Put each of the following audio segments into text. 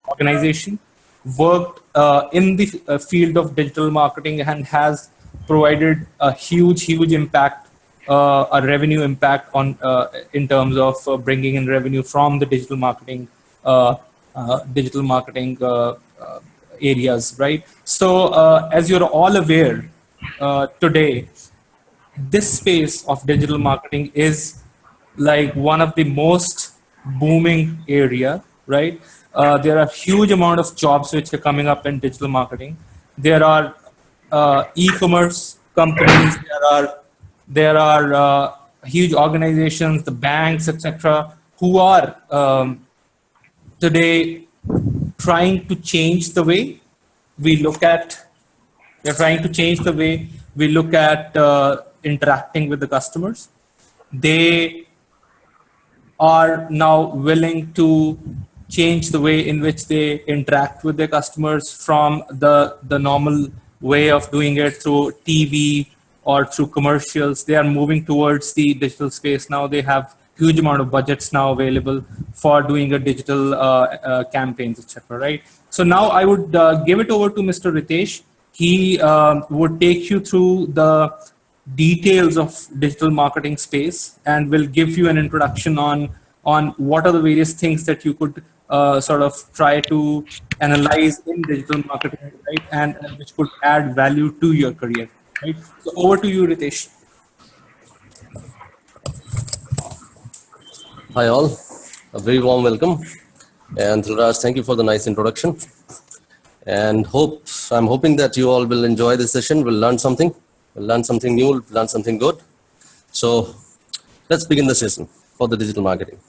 organization, worked in the field of digital marketing, and has provided a huge impact, a revenue impact on in terms of bringing in revenue from the uh, digital marketing areas, right? So, as you're all aware, today, this space of digital marketing is like one of the most booming area, right? There are huge amount of jobs which are coming up in digital marketing. There are e-commerce companies. There are huge organizations, the banks, etc., who are today trying to change the way we look at they're trying to change the way we look at interacting with the customers. They are now willing to change the way in which they interact with their customers from the normal way of doing it through TV or through commercials. They are moving towards the digital space now. They have huge amount of budgets now available for doing a digital campaigns, etc. Right. So now I would give it over to Mr. Ritesh. He would take you through the details of digital marketing space and will give you an introduction on what are the various things that you could sort of try to analyze in digital marketing, right, and which could add value to your career, right? So over to you, Ritesh. Hi all, a very warm welcome. And Raj, thank you for the nice introduction. And I'm hoping that you all will enjoy this session. We'll learn something new, learn something good. So let's begin the session for the digital marketing.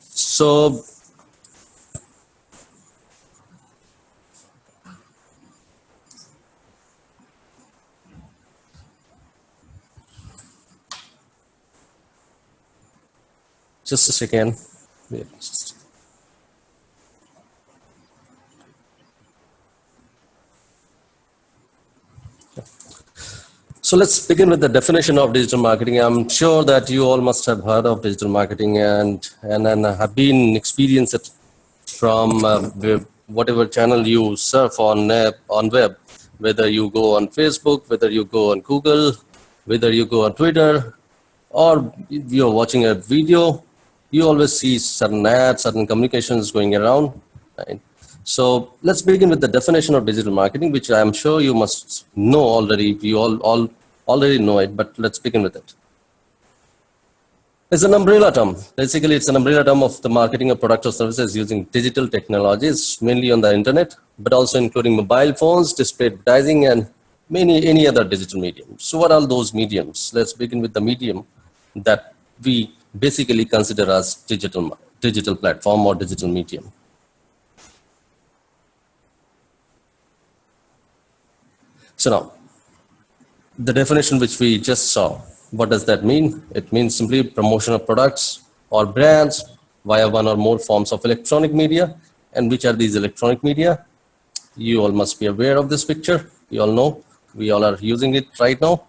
So just a second. Yeah, So let's begin with the definition of digital marketing. I'm sure that you all must have heard of digital marketing and have been experienced it from whatever channel you surf on web, whether you go on Facebook, whether you go on Google, whether you go on Twitter, or you're watching a video, you always see certain ads, certain communications going around. Right? So let's begin with the definition of digital marketing, which I'm sure you must know already. You all already know it, but let's begin with it. It's an umbrella term. Basically, it's an umbrella term of the marketing of products or services using digital technologies, mainly on the internet, but also including mobile phones, display advertising, and any other digital medium. So what are those mediums? Let's begin with the medium that we basically consider as digital platform or digital medium. So now, the definition which we just saw, what does that mean? It means simply promotion of products or brands via one or more forms of electronic media. And which are these electronic media? You all must be aware of this picture. You all know. We all are using it right now.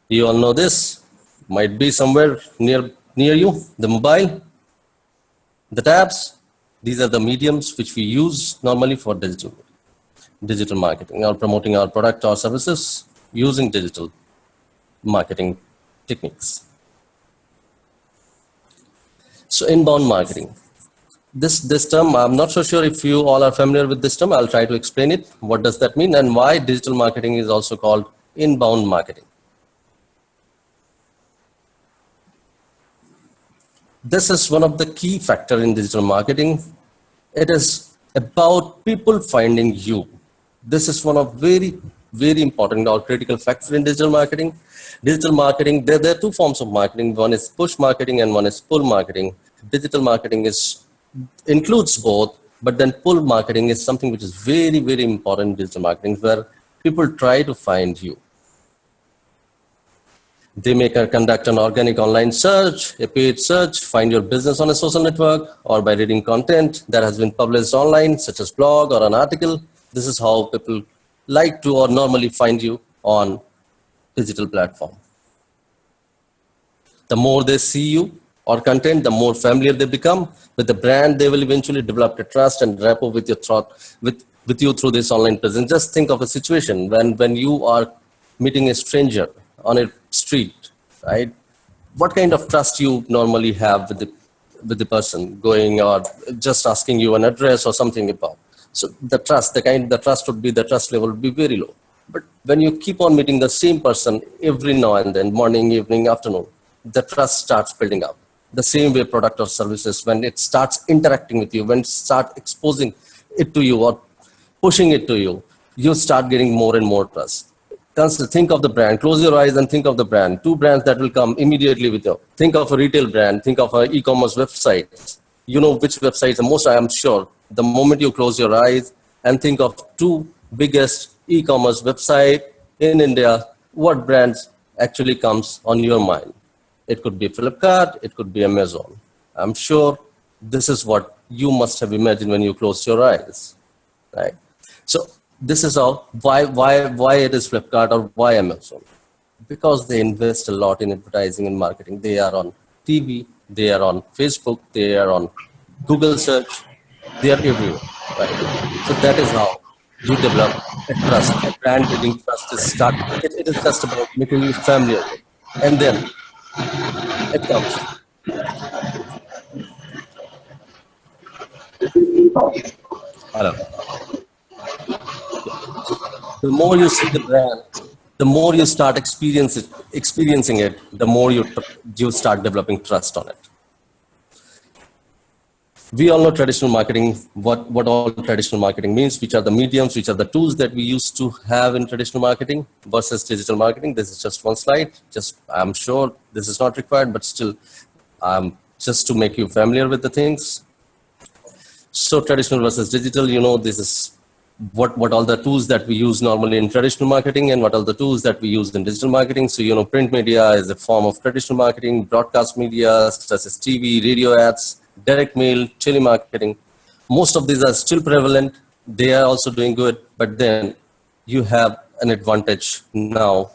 You all know this. Might be somewhere near you. The mobile, the tabs. These are the mediums which we use normally for digital marketing or promoting our product or services using digital marketing techniques. So inbound marketing. This term, I'm not so sure if you all are familiar with this term. I'll try to explain it. What does that mean and why digital marketing is also called inbound marketing? This is one of the key factors in digital marketing. It is about people finding you. This is one of very important or critical factor in digital marketing. Digital marketing, there are two forms of marketing. One is push marketing and one is pull marketing. Digital marketing includes both, but then pull marketing is something which is very important in digital marketing, where people try to find you. They may conduct an organic online search, a paid search, find your business on a social network, or by reading content that has been published online, such as blog or an article. This is how people like to or normally find you on digital platform. The more they see you, or content, the more familiar they become with the brand, they will eventually develop a trust and rapport with your thought, with you through this online presence. Just think of a situation when you are meeting a stranger on a street, right? What kind of trust you normally have with the person going or just asking you an address or something about. So the trust would be, the trust level would be very low. But when you keep on meeting the same person every now and then, morning, evening, afternoon, the trust starts building up. The same way product or services, when it starts interacting with you, when it starts exposing it to you or pushing it to you, you start getting more and more trust. Think of the brand, close your eyes and think of the brand. Two brands that will come immediately with you. Think of a retail brand, think of an e-commerce website. You know which websites the most, I am sure. The moment you close your eyes and think of two biggest e-commerce website in India, what brands actually comes on your mind? It could be Flipkart, it could be Amazon. I'm sure this is what you must have imagined when you closed your eyes, right? So this is how, why it is Flipkart or why Amazon? Because they invest a lot in advertising and marketing. They are on TV, they are on Facebook, they are on Google search, they are everywhere, right? So that is how you develop a trust, a brand building trust is start. It is just about making you familiar with, and then it comes. Hello. The more you see the brand, the more you start experiencing it, the more you start developing trust on it. We all know traditional marketing, what all traditional marketing means, which are the mediums, which are the tools that we used to have in traditional marketing versus digital marketing. This is just one slide. I'm sure this is not required, but still, just to make you familiar with the things. So traditional versus digital, this is what all the tools that we use normally in traditional marketing and what are the tools that we use in digital marketing. So, print media is a form of traditional marketing, broadcast media such as TV, radio ads, direct mail, telemarketing. Most of these are still prevalent. They are also doing good, but then you have an advantage now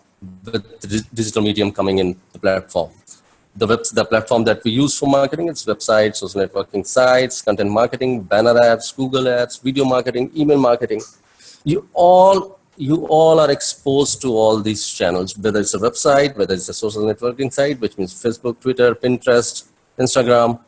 with the digital medium coming in the platform. The platform that we use for marketing is websites, social networking sites, content marketing, banner ads, Google ads, video marketing, email marketing. You all are exposed to all these channels, whether it's a website, whether it's a social networking site, which means Facebook, Twitter, Pinterest, Instagram.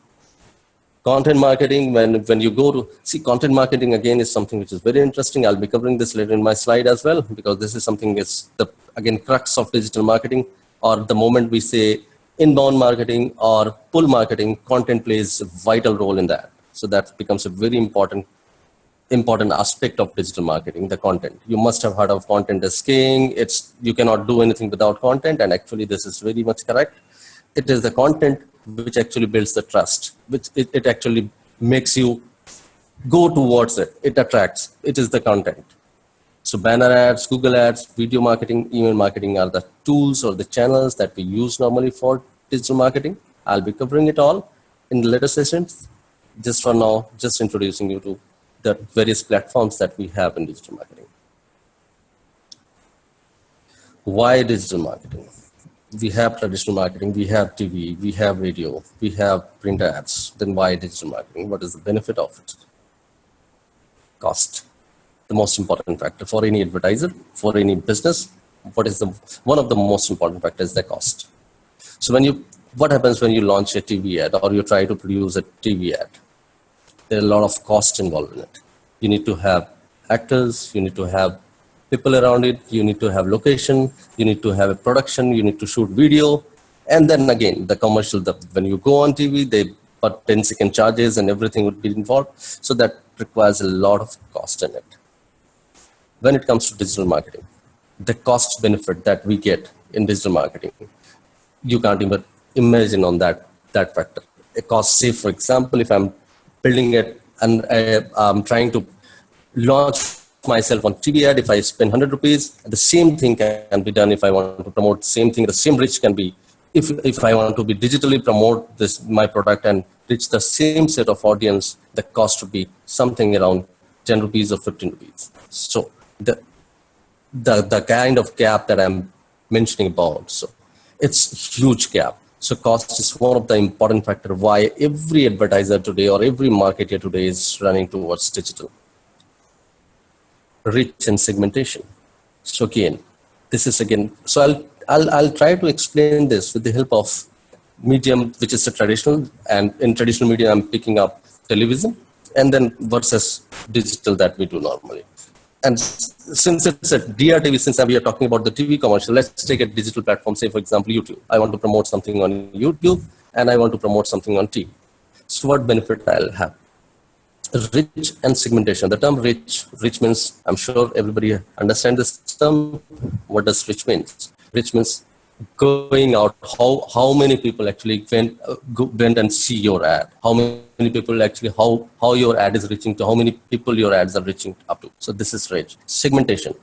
Content marketing, when you go to see content marketing, again, is something which is very interesting. I'll be covering this later in my slide as well, because this is something is the, again, crux of digital marketing, or the moment we say inbound marketing or pull marketing, content plays a vital role in that. So that becomes a very important aspect of digital marketing, the content. You must have heard of content as king. You cannot do anything without content, and actually this is very much correct. It is the content which actually builds the trust, which it actually makes you go towards it. It attracts. It is the content. So banner ads, Google ads, video marketing, email marketing are the tools or the channels that we use normally for digital marketing. I'll be covering it all in the later sessions. Just for now, just introducing you to the various platforms that we have in digital marketing. Why digital marketing? We have traditional marketing, we have TV, we have radio, we have print ads. Then why digital marketing? What is the benefit of it? Cost. The most important factor for any advertiser, for any business. One of the most important factors is the cost. So what happens when you launch a TV ad or you try to produce a TV ad? There are a lot of cost involved in it. You need to have actors, you need to have people around it, you need to have location, you need to have a production, you need to shoot video. And then again, the commercial, when you go on TV, they put 10-second charges and everything would be involved. So that requires a lot of cost in it. When it comes to digital marketing, the cost benefit that we get in digital marketing, you can't even imagine on that factor. A cost, say for example, if I'm building it and I'm trying to launch myself on TV ad, if I spend 100 rupees, the same thing can be done if I want to promote the same thing. The same reach can be, if I want to be digitally promote my product and reach the same set of audience, the cost would be something around 10 rupees or 15 rupees. So the kind of gap that I'm mentioning about, so it's huge gap. So cost is one of the important factor why every advertiser today or every marketer today is running towards digital. Reach and segmentation. So again, this is again, so I'll try to explain this with the help of medium, which is a traditional, and in traditional media, I'm picking up television, and then versus digital that we do normally. And since it's a DRTV, since we are talking about the TV commercial, let's take a digital platform, say for example, YouTube. I want to promote something on YouTube and I want to promote something on TV. So what benefit I'll have? Rich and segmentation. The term rich means, I'm sure everybody understands this term. What does rich means? Rich means going out, how many people actually went and see your ad, how many people actually, how your ad is reaching to, how many people your ads are reaching up to. So this is rich. Segmentation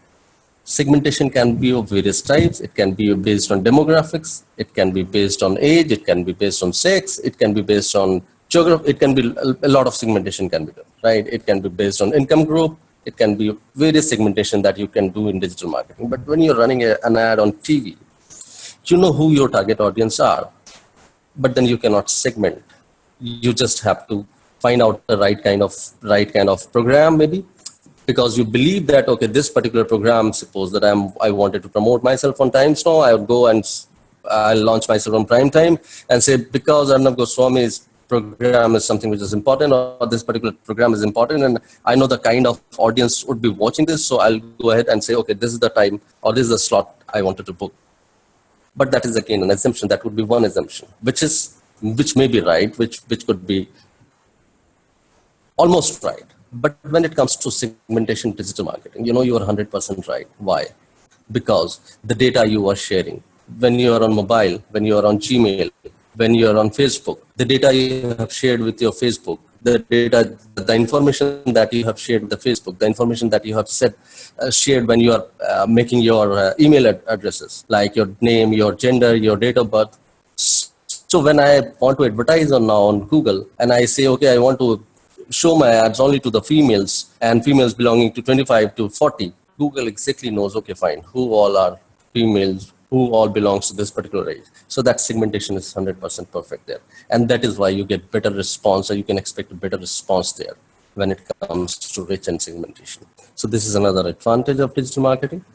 can be of various types. It can be based on demographics, it can be based on age, it can be based on sex, it can be based on geography. It can be a lot of segmentation can be done, right? It can be based on income group. It can be various segmentation that you can do in digital marketing. But when you're running an ad on TV, you know who your target audience are, but then you cannot segment. You just have to find out the right kind of program, maybe, because you believe that, okay, this particular program, suppose that I wanted to promote myself on Times Now, I would go and I'll launch myself on prime time and say, because Arnab Goswami's program is something which is important, or this particular program is important, and I know the kind of audience would be watching this, so I'll go ahead and say, okay, this is the time or this is the slot I wanted to book. But that is again an assumption. That would be one assumption, which may be right, which could be almost right. But when it comes to segmentation digital marketing, you are 100% right. Why? Because the data you are sharing, when you are on mobile, when you are on Gmail, when you are on Facebook, the data you have shared with your Facebook, the information that you have shared with the Facebook, the information that you have shared when you are making your email addresses, like your name, your gender, your date of birth. So when I want to advertise now on Google, and I say, okay, I want to show my ads only to the females and females belonging to 25 to 40, Google exactly knows, okay, fine, who all are females, who all belongs to this particular age. So that segmentation is 100% perfect there. And that is why you get better response, or you can expect a better response there when it comes to reach and segmentation. So this is another advantage of digital marketing.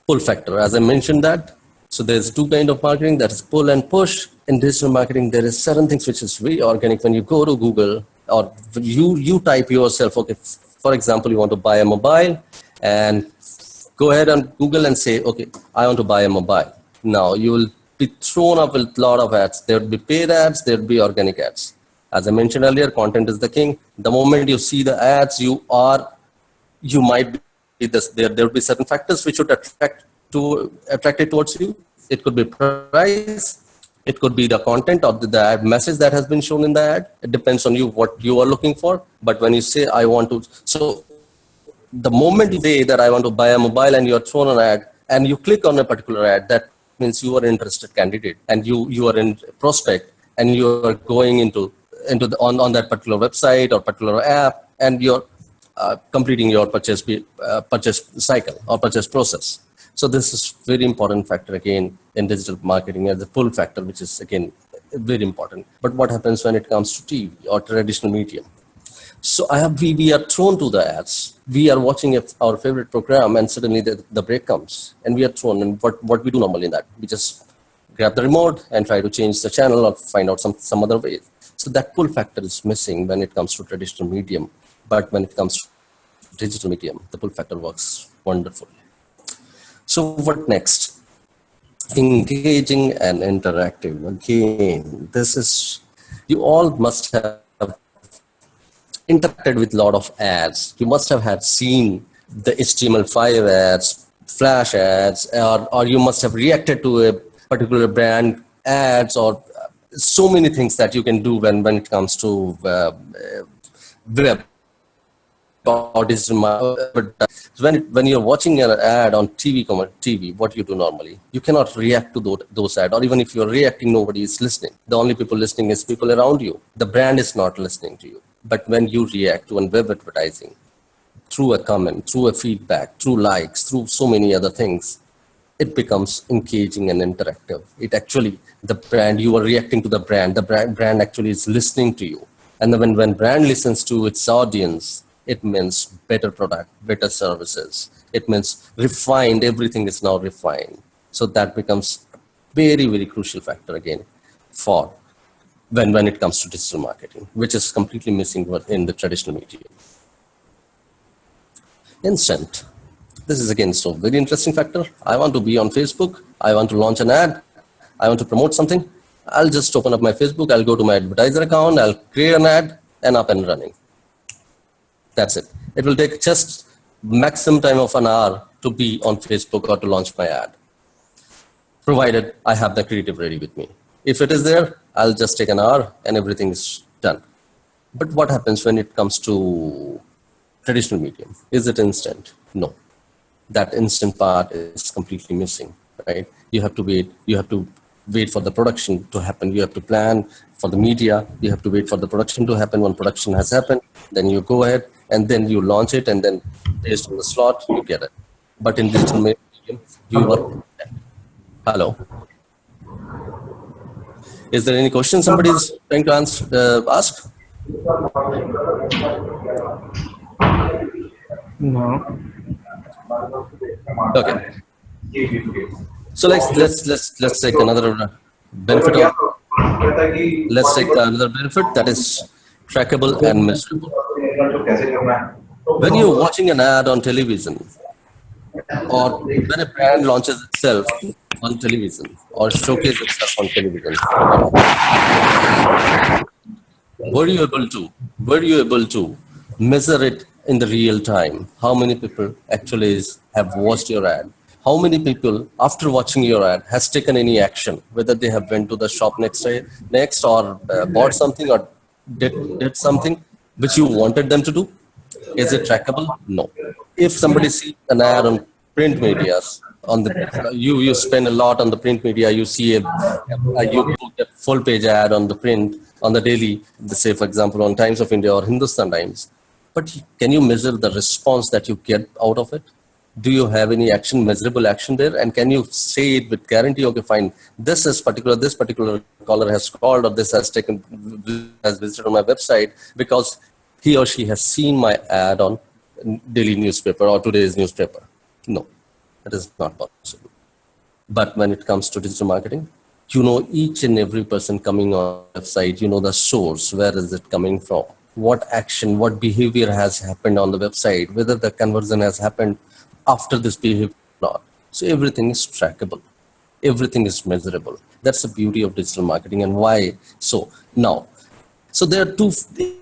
Pull factor, as I mentioned that. So there's two kinds of marketing, that is pull and push. In digital marketing, there is certain things which is very organic. When you go to Google, or you type yourself, okay, for example, you want to buy a mobile, and go ahead on Google and say, okay, I want to buy a mobile. Now you will be thrown up with a lot of ads. There will be paid ads, there will be organic ads. As I mentioned earlier, content is the king. The moment you see the ads, you might be this. There will be certain factors which would attract it towards you. It could be price, it could be the content or the ad message that has been shown in the ad. It depends on you what you are looking for. But when you say I want to, so the moment you say that I want to buy a mobile and you are thrown an ad and you click on a particular ad, that means you are an interested candidate and you are in prospect and you are going on that particular website or particular app, and you're completing your purchase cycle or purchase process. So this is very important factor again in digital marketing, as the pull factor, which is again very important. But what happens when it comes to TV or traditional media? So we are thrown to the ads. We are watching our favorite program, and suddenly the break comes, and we are thrown. And what we do normally in that, we just grab the remote and try to change the channel or find out some other way. So that pull factor is missing when it comes to traditional medium. But when it comes to digital medium, the pull factor works wonderfully. So what next? Engaging and interactive. Again, you all must have interacted with a lot of ads. You must have seen the HTML5 ads, Flash ads, or you must have reacted to a particular brand ads, or so many things that you can do when it comes to web or digital marketing. When you're watching an ad on TV, what you do normally, you cannot react to those ads, or even if you're reacting, nobody is listening. The only people listening is people around you. The brand is not listening to you. But when you react to a web advertising, through a comment, through a feedback, through likes, through so many other things, it becomes engaging and interactive. It actually, the brand, you are reacting to the brand actually is listening to you. And then when brand listens to its audience, it means better product, better services. It means refined, everything is now refined. So that becomes very, very crucial factor again for when it comes to digital marketing, which is completely missing in the traditional media. Instant. This is again so very interesting factor. I want to be on Facebook. I want to launch an ad. I want to promote something. I'll just open up my Facebook. I'll go to my advertiser account. I'll create an ad and up and running. That's it. It will take just maximum time of an hour to be on Facebook or to launch my ad, provided I have the creative ready with me. If it is there, I'll just take an hour and everything is done. But what happens when it comes to traditional medium? Is it instant? No. That instant part is completely missing, right? You have to wait for the production to happen. You have to plan for the media. You have to wait for the production to happen. When production has happened, then you go ahead and then you launch it, and then based on the slot, you get it. But in digital medium, you are. Hello. Is there any question somebody is trying to ask? No. Okay. So let's take another benefit of. Let's take another benefit, that is trackable and measurable. When you're watching an ad on television, or when a brand launches itself on television or showcases itself on television, were you able to measure it in the real time? How many people actually have watched your ad? How many people after watching your ad has taken any action, whether they have went to the shop next or bought something or did something which you wanted them to do? Is it trackable? No. If somebody sees an ad on print media, on the you spend a lot on the print media, you see you put a full page ad on the print on the daily, say for example on Times of India or Hindustan Times, but can you measure the response that you get out of it? Do you have any action, measurable action there? And can you say it with guarantee, okay, fine, this particular caller has called, or this has visited on my website because he or she has seen my ad on daily newspaper or today's newspaper? No, that is not possible. But when it comes to digital marketing, you know each and every person coming on the website, you know the source, where is it coming from? What action, what behavior has happened on the website, whether the conversion has happened after this behavior or not. So everything is trackable. Everything is measurable. That's the beauty of digital marketing. And why so now? So there are two,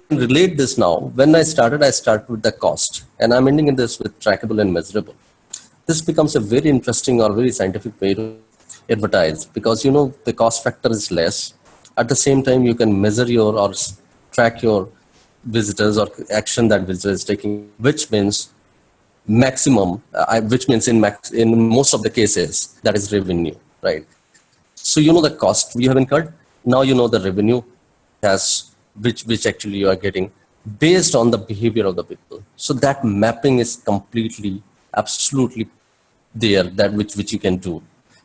relate this now. When I start with the cost, and I'm ending in this with trackable and measurable. This becomes a very interesting or very scientific way to advertise, because you know the cost factor is less. At the same time, you can measure your or track your visitors or action that visitor is taking, which means maximum, which means in most of the cases that is revenue, right? So you know the cost you have incurred. Now you know the revenue has which actually you are getting based on the behavior of the people. So that mapping is completely, absolutely there, that which you can do.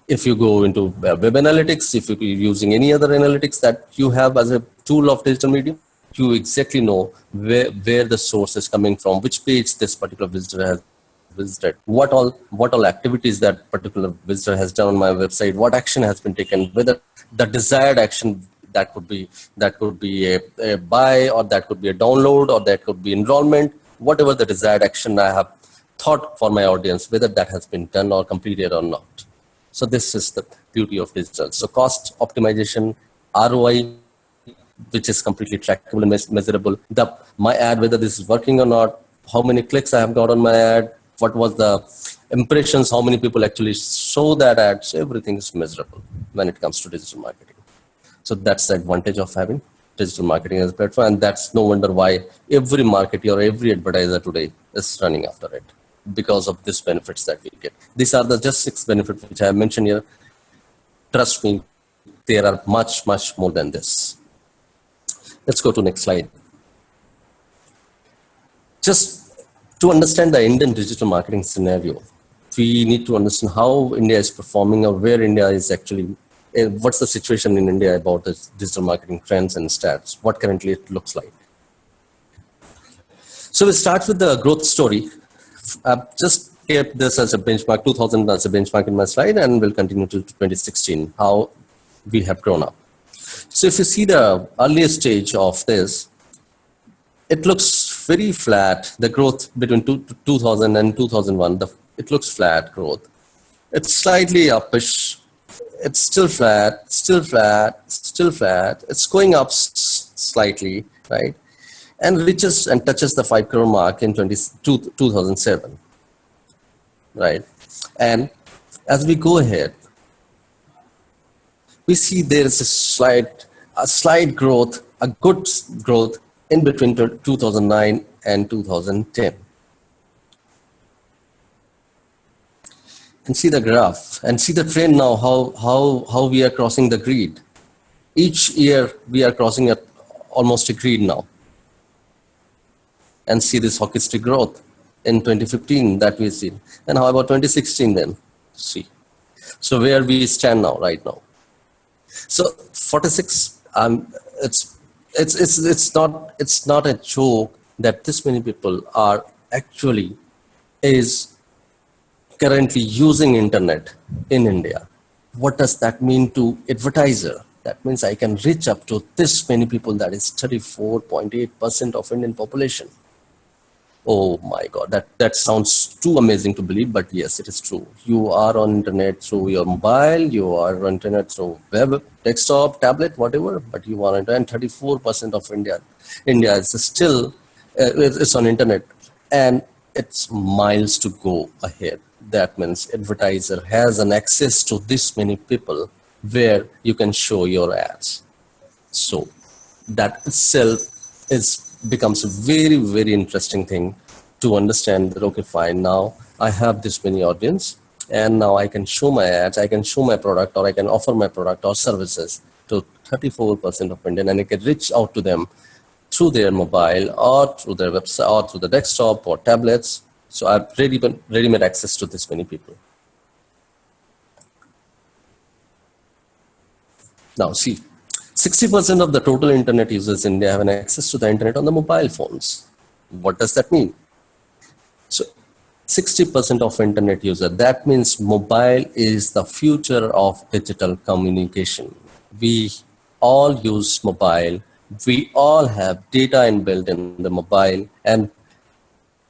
If you go into web analytics, if you're using any other analytics that you have as a tool of digital media, you exactly know where the source is coming from, which page this particular visitor has visited, what all activities that particular visitor has done on my website, what action has been taken, whether the desired action that could be a buy, or that could be a download, or that could be enrollment, whatever the desired action I have thought for my audience, whether that has been done or completed or not. So this is the beauty of digital. So cost optimization, ROI, which is completely trackable and measurable. My ad, whether this is working or not, how many clicks I have got on my ad, what was the impressions, how many people actually saw that ad. So everything is measurable when it comes to digital marketing. So that's the advantage of having digital marketing as a platform. And that's no wonder why every marketer or every advertiser today is running after it, because of these benefits that we get. These are the just 6 benefits which I have mentioned here. Trust me, there are much, much more than this. Let's go to next slide. Just to understand the Indian digital marketing scenario, we need to understand how India is performing or where India is actually, what's the situation in India about the digital marketing trends and stats, what currently it looks like. So we start with the growth story. I've just kept this as a benchmark, 2000 as a benchmark in my slide, and we'll continue to 2016, how we have grown up. So if you see the earliest stage of this, it looks very flat. The growth between 2000 and 2001, it looks flat growth. It's slightly uppish. It's still flat, still flat, still flat. It's going up slightly, right? And reaches and touches the 5 crore mark in 2007, right? And as we go ahead, we see there is a slight growth, a good growth in between 2009 and 2010. And see the graph and see the trend now, how we are crossing the grid. Each year we are crossing almost a grid now. And see this hockey stick growth in 2015 that we've seen. And how about 2016 then? See. So where we stand now, right now. So 46, it's not a joke that this many people are actually currently using internet in India. What does that mean to advertiser? That means I can reach up to this many people, that is 34.8% of Indian population. Oh my God, that sounds too amazing to believe, but yes, it is true. You are on internet through your mobile, you are on internet through web, desktop, tablet, whatever, but you are on internet. 34% of India is still, it's on internet, and it's miles to go ahead. That means advertiser has an access to this many people where you can show your ads. So that itself becomes a very, very interesting thing to understand that, okay, fine, now I have this many audience and now I can show my ads, I can show my product, or I can offer my product or services to 34% of Indian, and I can reach out to them through their mobile or through their website or through the desktop or tablets. So I've ready-made access to this many people. Now see, 60% of the total internet users in India have an access to the internet on the mobile phones. What does that mean? So 60% of internet user, that means mobile is the future of digital communication. We all use mobile. We all have data inbuilt in the mobile, and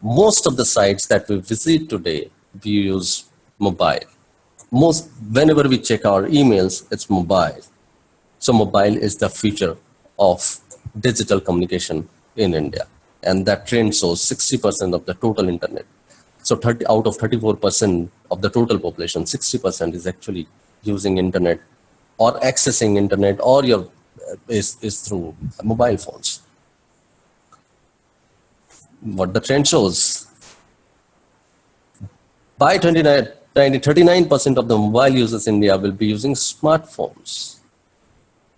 most of the sites that we visit today, we use mobile. Whenever we check our emails, it's mobile. So mobile is the future of digital communication in India. And that trend shows 60% of the total internet. So out of 34% of the total population, 60% is actually using internet or accessing internet, or is through mobile phones. What the trend shows, by 2029, 39% of the mobile users in India will be using smartphones.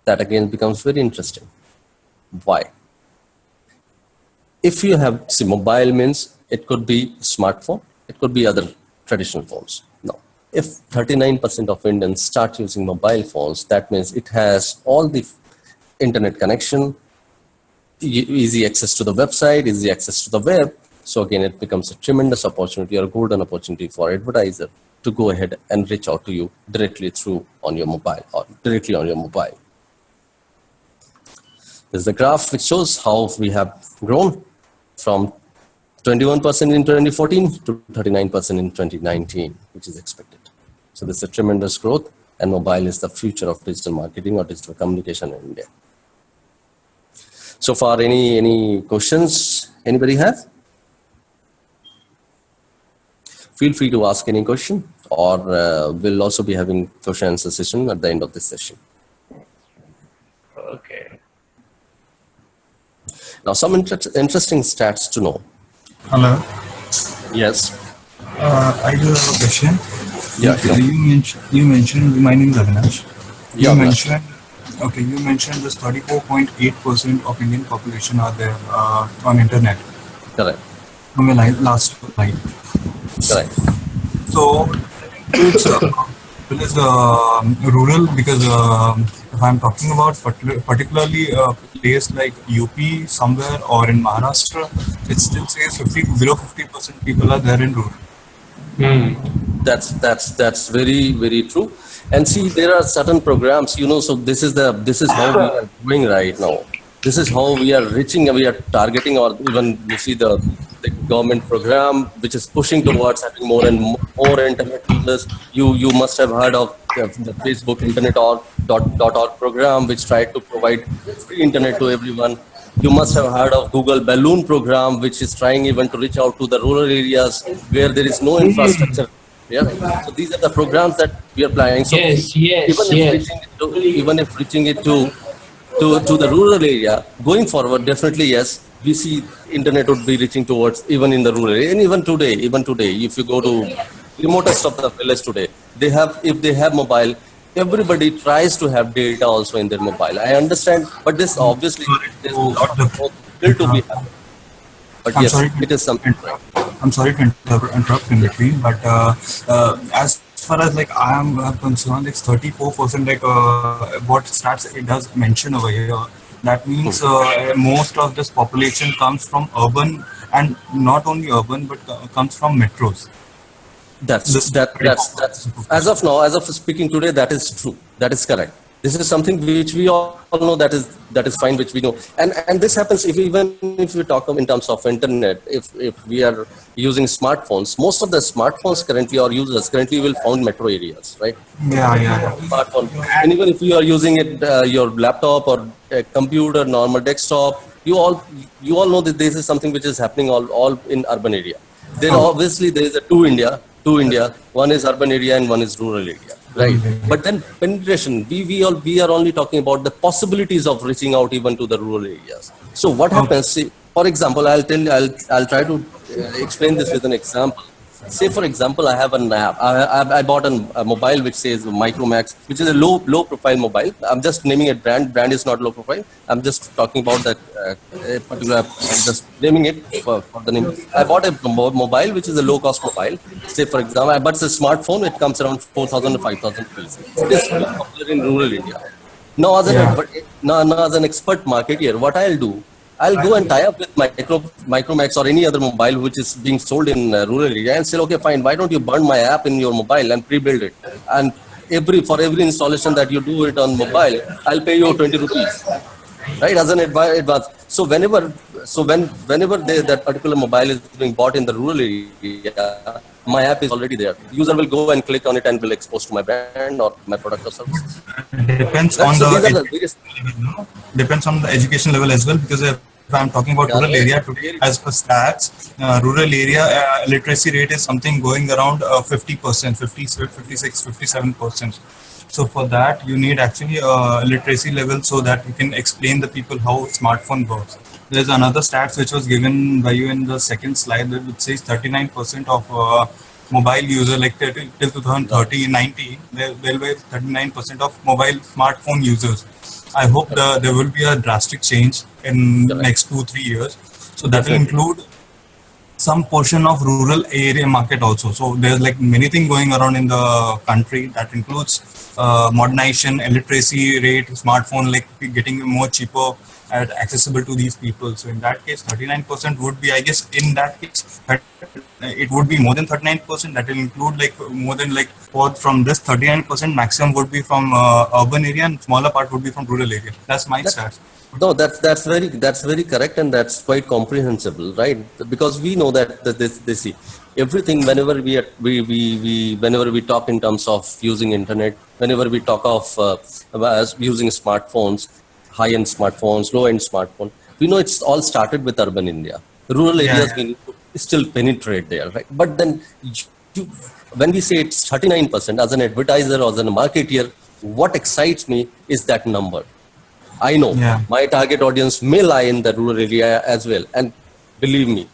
That again becomes very interesting. Why? If you have, see, mobile means it could be smartphone, it could be other traditional phones. No. If 39% of Indians start using mobile phones, that means it has all the internet connection, easy access to the website, easy access to the web. So again, it becomes a tremendous opportunity or golden opportunity for advertiser to go ahead and reach out to you directly on your mobile or directly on your mobile. This is the graph which shows how we have grown from 21% in 2014 to 39% in 2019, which is expected. So this is a tremendous growth, and mobile is the future of digital marketing or digital communication in India. So far, any questions anybody has? Feel free to ask any question, or we'll also be having question and answer session at the end of this session. Okay. Now, some interesting stats to know. Hello. Yes. I do have a question. Yeah. Sure. You mentioned, my name is Avinash. Yeah, You mentioned this 34.8% of Indian population are there on internet. Correct. From your last slide. Correct. So it's rural because if I'm talking about particularly a place like UP somewhere or in Maharashtra, it still says 50 below 50% people are there in rural. That's very true. And see, there are certain programs, so this is how we are doing right now. This is how we are reaching, we are targeting, or even you see the government program which is pushing towards having more and more internet users. You must have heard of the Facebook internet.org program, which tried to provide free internet to everyone. You must have heard of Google Balloon program, which is trying even to reach out to the rural areas where there is no infrastructure. Yeah. So these are the programs that we are planning. So Yes, even yes, if yes. reaching it to, even if reaching it to the rural area, going forward, definitely yes, we see internet would be reaching towards even in the rural area. And even today, if you go to remotest of the village today, they have, if they have mobile, everybody tries to have data also in their mobile. I understand, but this obviously Sorry there's a to lot more still to be happen. But I'm yes, sorry it is to something. interrupt. I'm sorry to interrupt in between, but as far as like I am concerned, it's 34%. Like what stats it does mention over here. That means most of this population comes from urban, and not only urban, but comes from metros. This That's as of speaking today, that is true. That is correct. This is something which we all know, that is fine, which we know. And this happens even if we talk in terms of internet, if we are using smartphones, most of the smartphones currently, or users currently, will found metro areas, right? Yeah. Smartphone. And even if you are using it, your laptop or a computer, normal desktop, you all know that this is something which is happening all in urban area. There Oh. obviously there is a two India. One is urban area and one is rural area, right? But then penetration, we are only talking about the possibilities of reaching out even to the rural areas. So what happens? See, for example, I'll try to explain this with an example. Say, for example, I have an app. I bought a mobile which says Micromax, which is a low profile mobile. I'm just naming it brand. Brand is not low profile. I'm just talking about that particular app. I'm just naming it for the name. I bought a mobile which is a low cost mobile. Say, for example, but it's a smartphone. It comes around 4,000 to 5,000 rupees. It is very popular in rural India. Now, as an expert marketer, what I'll do, I'll go and tie up with Micromax or any other mobile which is being sold in rural area and say, okay, fine, why don't you burn my app in your mobile and pre-build it? And for every installation that you do it on mobile, I'll pay you 20 rupees, right? As an advance. So whenever that particular mobile is being bought in the rural area, my app is already there. User will go and click on it and will expose to my brand or my product or service. Depends Right? on So these are the the biggest. depends on the education level as well, because if I'm talking about rural area today, as per stats, rural area literacy rate is something going around 50%, 56, 57%. So for that, you need actually a literacy level so that you can explain the people how smartphone works. There's another stats which was given by you in the second slide, which says 39% of mobile user, like till 2030, 90, there will be 39% of mobile smartphone users. I hope there will be a drastic change in next 2-3 years. So that will include some portion of rural area market also. So there's like many things going around in the country that includes modernization, illiteracy rate, smartphone like getting more cheaper and accessible to these people. So in that case, 39% would be, I guess, in that case, it would be more than 39%. That will include like more than like from this 39%, maximum would be from urban area and smaller part would be from rural area. That's my stats. No, that's very correct, and that's quite comprehensible, right? Because we know that this see everything, whenever whenever we talk in terms of using internet, whenever we talk of using smartphones, high-end smartphones, low-end smartphone, we know it's all started with urban India. Rural areas we need to still penetrate there, right? But then when we say it's 39%, as an advertiser or as a marketer, what excites me is that number. I know my target audience may lie in the rural area as well. And believe me,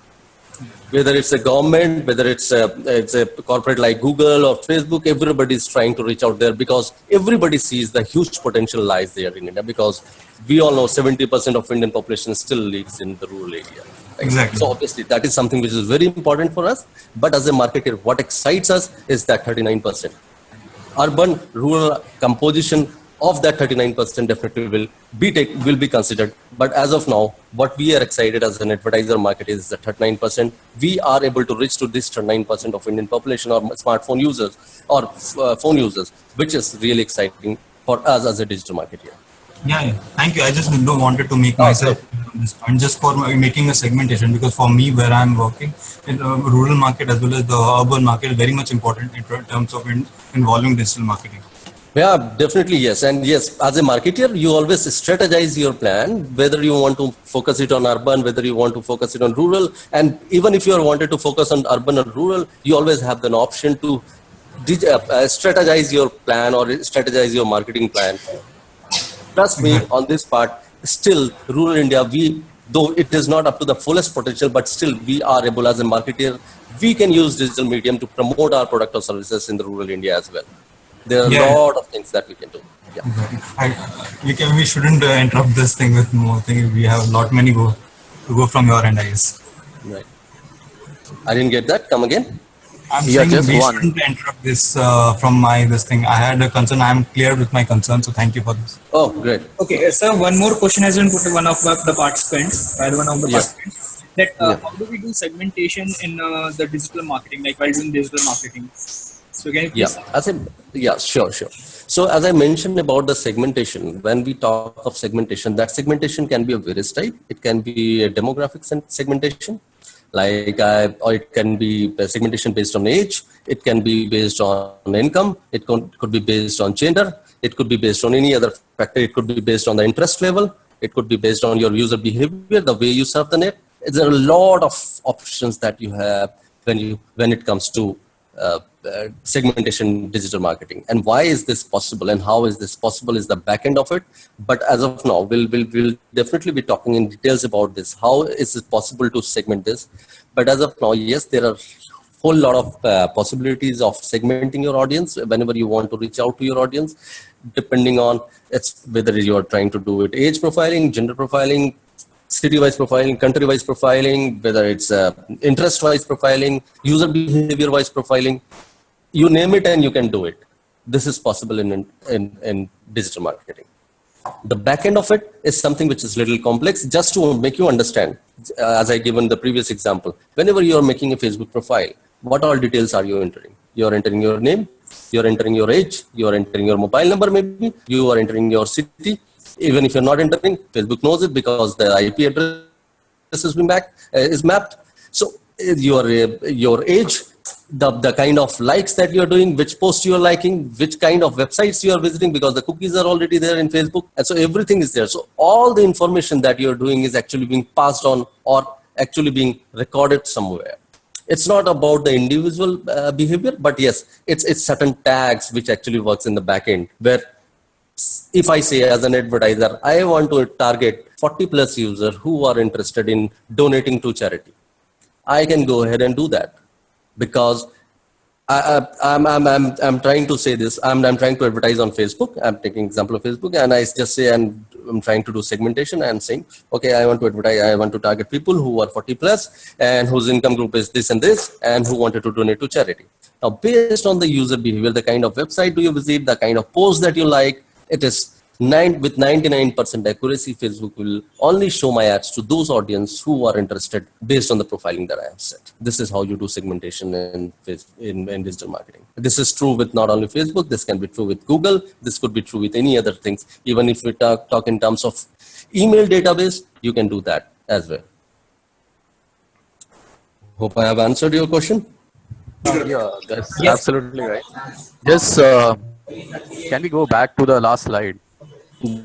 whether it's a government, whether it's a corporate like Google or Facebook, everybody is trying to reach out there because everybody sees the huge potential lies there in India, because we all know 70% of Indian population still lives in the rural area. Exactly. So obviously that is something which is very important for us. But as a marketer, what excites us is that 39%. Urban rural composition of that 39% definitely will be considered. But as of now, what we are excited as an advertiser market is that 39%. We are able to reach to this 39% of Indian population or smartphone users or phone users, which is really exciting for us as a digital marketer. Yeah. Thank you. I just don't wanted to make Oh, myself this point just for making a segmentation, because for me, where I'm working in rural market as well as the urban market, very much important in terms of involving digital marketing. Yeah, definitely, yes. And yes, as a marketer, you always strategize your plan, whether you want to focus it on urban, whether you want to focus it on rural. And even if you are wanted to focus on urban or rural, you always have an option to strategize your plan or strategize your marketing plan. Trust me Exactly. on this part, still rural India, though it is not up to the fullest potential, but still we are able as a marketer, we can use digital medium to promote our product or services in the rural India as well. There are a Yeah. lot of things that we can do. Yeah. We shouldn't interrupt this thing with more things. We have a lot many to go from your end, I guess. Right. I didn't get that. Come again. I'm Yeah, saying just we one. shouldn't interrupt this from this thing. I had a concern. I'm clear with my concern, so thank you for this. Oh, great. Okay, sir, one more question has been put to one of the participants, by one of the Yeah. participants, that Yeah. how do we do segmentation in the digital marketing, like while doing digital marketing? So can you please? Yeah, sure. So as I mentioned about the segmentation, when we talk of segmentation, that segmentation can be of various type. It can be a demographic segmentation, or it can be a segmentation based on age. It can be based on income. It could be based on gender. It could be based on any other factor. It could be based on the interest level. It could be based on your user behavior, the way you serve the net. There are a lot of options that you have when it comes to segmentation digital marketing. And why is this possible and how is this possible is the back end of it. But as of now, we'll definitely be talking in details about this. How is it possible to segment this? But as of now, yes, there are whole lot of possibilities of segmenting your audience whenever you want to reach out to your audience, depending on it's whether you are trying to do it age profiling, gender profiling, city-wise profiling, country-wise profiling, whether it's interest-wise profiling, user behavior-wise profiling, you name it and you can do it. This is possible in digital marketing. The back end of it is something which is little complex. Just to make you understand, as I given the previous example, whenever you are making a Facebook profile, what all details are you entering? You are entering your name, you are entering your age, you are entering your mobile number maybe, you are entering your city. Even if you're not entering, Facebook knows it because the IP address is mapped. So your age, the kind of likes that you're doing, which posts you're liking, which kind of websites you are visiting, because the cookies are already there in Facebook. And so everything is there. So all the information that you're doing is actually being passed on or actually being recorded somewhere. It's not about the individual behavior, but yes, it's certain tags which actually works in the back end, where if I say as an advertiser, I want to target 40 plus users who are interested in donating to charity, I can go ahead and do that, because I'm trying to say this. I'm trying to advertise on Facebook. I'm taking example of Facebook, and I just say I'm trying to do segmentation and saying, okay, I want to advertise. I want to target people who are 40 plus and whose income group is this and this, and who wanted to donate to charity. Now, based on the user behavior, the kind of website do you visit, the kind of post that you like, it is with 99% accuracy, Facebook will only show my ads to those audience who are interested based on the profiling that I have set. This is how you do segmentation in digital marketing. This is true with not only Facebook, this can be true with Google, this could be true with any other things. Even if we talk in terms of email database, you can do that as well. Hope I have answered your question. Yeah, that's absolutely right. Just can we go back to the last slide?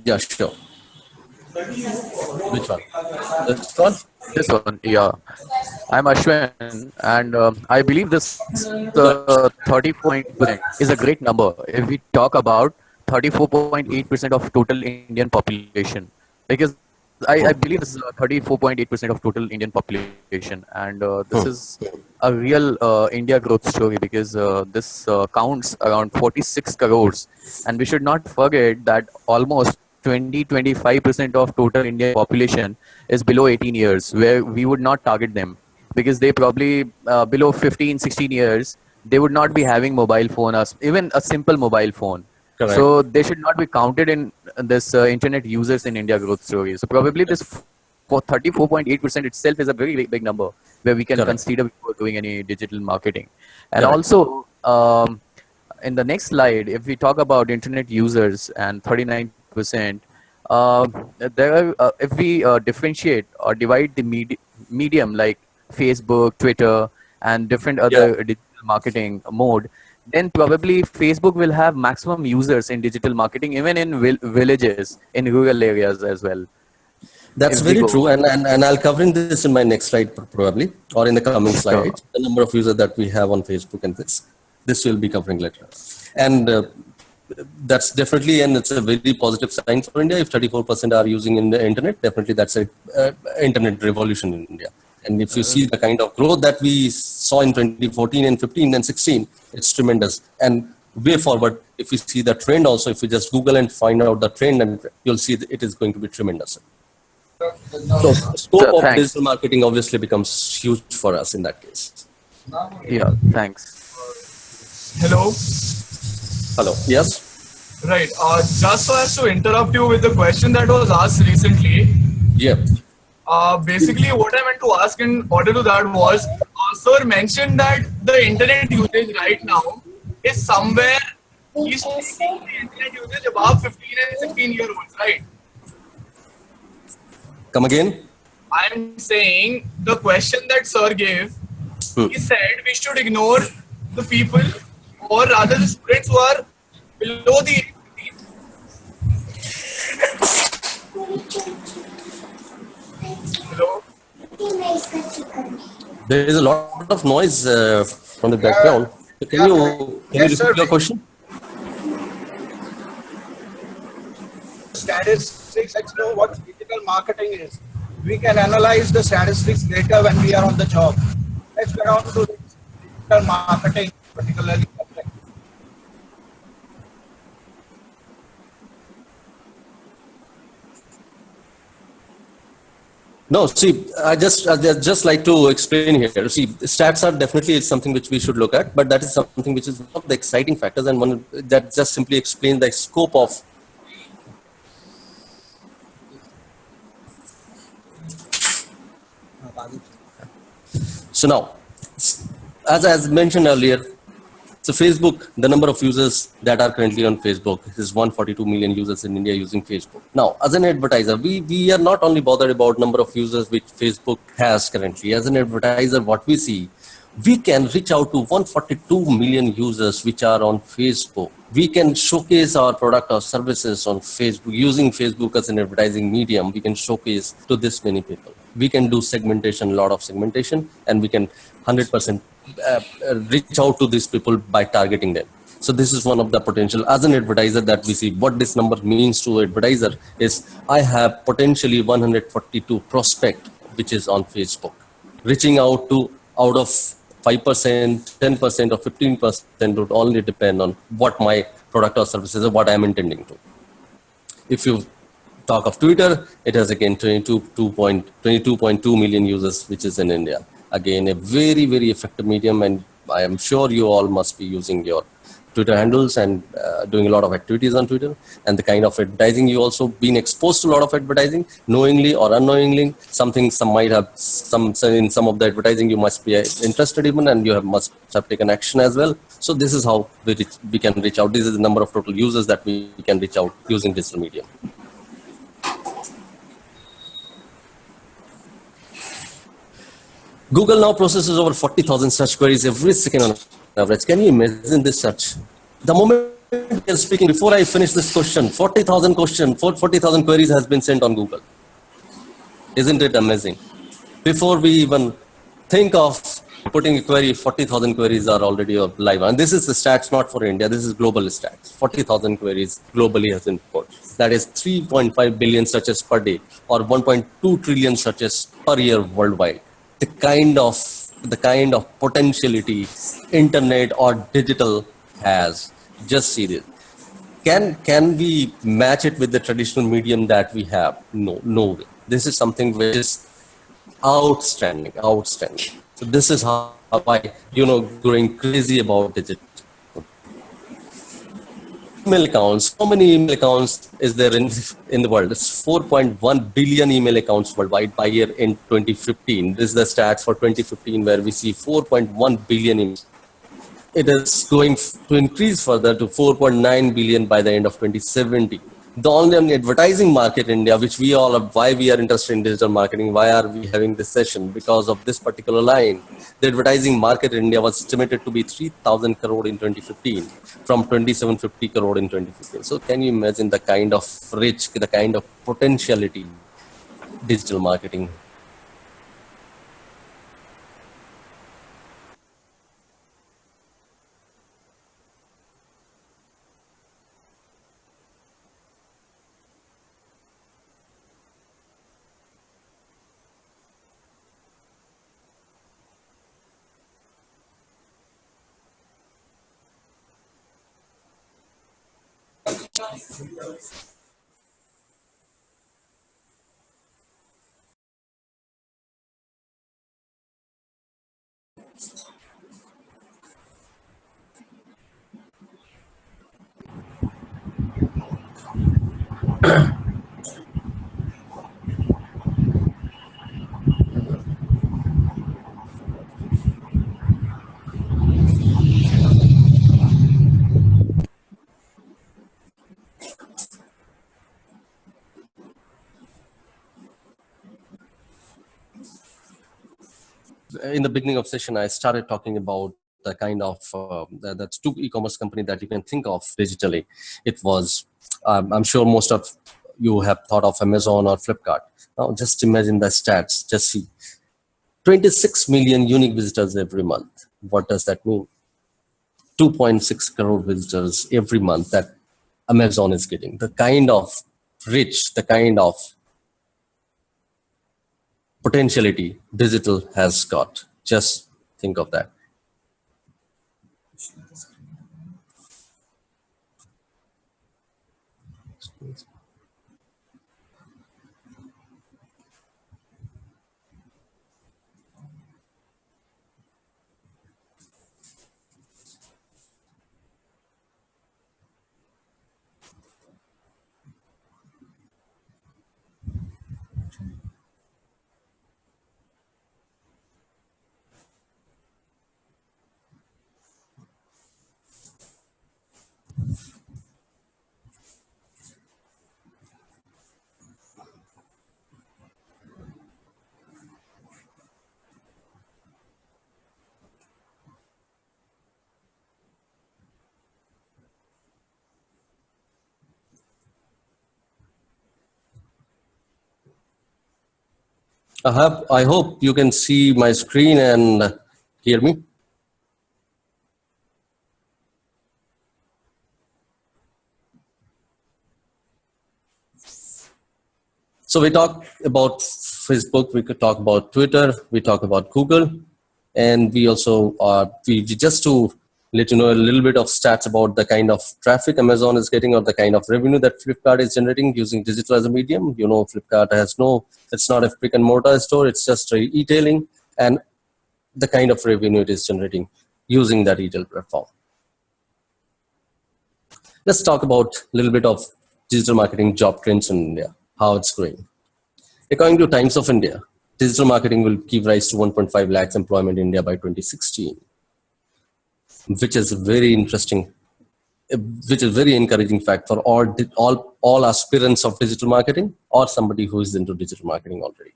Yeah, sure. Which one? This one? This one, yeah. I'm Ashwin, and I believe this 34% is a great number if we talk about 34.8% of total Indian population, because I believe this is 34.8% of total Indian population, and this is a real India growth story, because this counts around 46 crores, and we should not forget that almost 20-25% of total Indian population is below 18 years, where we would not target them because they probably below 15-16 years, they would not be having mobile phone, even a simple mobile phone. Correct. So they should not be counted in this internet users in India growth story. So probably this for 34.8% itself is a very big number where we can Correct. consider before doing any digital marketing. And Correct. also, in the next slide, if we talk about internet users and 39%, if we differentiate or divide the medium like Facebook, Twitter, and different other digital marketing mode, then probably Facebook will have maximum users in digital marketing, even in villages, in rural areas as well. That's If we very go- true, and I'll cover this in my next slide probably, or in the coming slides. The number of users that we have on Facebook, and this will be covering later, and that's definitely, and it's a very positive sign for India. If 34% are using in the internet, definitely that's a internet revolution in India. And if you see the kind of growth that we saw in 2014 and 15 and 16, it's tremendous. And way forward, if you see the trend also, if you just Google and find out the trend, and you'll see that it is going to be tremendous. So scope of Thanks. digital marketing obviously becomes huge for us in that case. Yeah, thanks. Hello. Hello. Yes. Right. Just so as to interrupt you with the question that was asked recently. Yeah. Basically, what I meant to ask in order to that was, sir mentioned that the internet usage right now is somewhere, he's taking the internet usage above 15 and 16-year-olds, right? Come again. I'm saying the question that sir gave, he said we should ignore the people, or rather the students who are below the age of 18. Hello? There is a lot of noise from the background. So can you repeat your question? Statistics, let's know what digital marketing is. We can analyze the statistics later when we are on the job. Let's get on to digital marketing, particularly. No, see, I just like to explain here. See, stats are definitely something which we should look at, but that is something which is one of the exciting factors, and one that just simply explains the scope of. So now, as mentioned earlier, so Facebook, the number of users that are currently on Facebook is 142 million users in India using Facebook. Now, as an advertiser, we are not only bothered about number of users which Facebook has currently. As an advertiser, what we see, we can reach out to 142 million users which are on Facebook. We can showcase our product or services on Facebook using Facebook as an advertising medium. We can showcase to this many people. We can do segmentation, a lot of segmentation, and we can 100% reach out to these people by targeting them. So this is one of the potential as an advertiser that we see. What this number means to advertiser is I have potentially 142 prospect which is on Facebook. Reaching out to out of 5%, 10% or 15% would only depend on what my product or services or what I'm intending to. If you talk of Twitter, it has again 22.2 million users, which is in India. Again, a very, very effective medium, and I am sure you all must be using your Twitter handles and doing a lot of activities on Twitter, and the kind of advertising you also been exposed to a lot of advertising, knowingly or unknowingly. Some might have in some of the advertising you must be interested in, and you must have taken action as well. So this is how we can reach out. This is the number of total users that we can reach out using digital media. Google now processes over 40,000 search queries every second on average. Can you imagine this search? The moment we are speaking, before I finish this question, 40,000 queries has been sent on Google. Isn't it amazing? Before we even think of putting a query, 40,000 queries are already live. And this is the stats not for India. This is global stats. 40,000 queries globally has been put. That is 3.5 billion searches per day, or 1.2 trillion searches per year worldwide. The kind of potentiality internet or digital has. Just see this. can we match it with the traditional medium that we have? No, no way. This is something which is outstanding, outstanding. So this is how I, going crazy about digital. Email accounts. How many email accounts is there in the world? It's 4.1 billion email accounts worldwide by year in 2015. This is the stats for 2015 where we see 4.1 billion emails. It is going to increase further to 4.9 billion by the end of 2070. The online advertising market in India, which we all are, why we are interested in digital marketing, why are we having this session? Because of this particular line. The advertising market in India was estimated to be 3,000 crore in 2015 from 2,750 crore in 2015. So can you imagine the kind of reach, the kind of potentiality digital marketing? In the beginning of session, I started talking about the kind of that's two e-commerce company that you can think of digitally. It was, I'm sure most of you have thought of Amazon or Flipkart. Now just imagine the stats, just see 26 million unique visitors every month. What does that mean? 2.6 crore visitors every month that Amazon is getting. The kind of reach, the kind of potentiality digital has got. Just think of that. I hope you can see my screen and hear me. So we talk about Facebook, we could talk about Twitter, we talk about Google, and we also just to let you know a little bit of stats about the kind of traffic Amazon is getting or the kind of revenue that Flipkart is generating using digital as a medium. You know, Flipkart has it's not a brick and mortar store, it's just a e-tailing, and the kind of revenue it is generating using that retail platform. Let's talk about a little bit of digital marketing job trends in India, how it's growing. According to Times of India, digital marketing will give rise to 1.5 lakhs employment in India by 2016, which is very interesting, which is very encouraging fact for all aspirants of digital marketing or somebody who is into digital marketing already.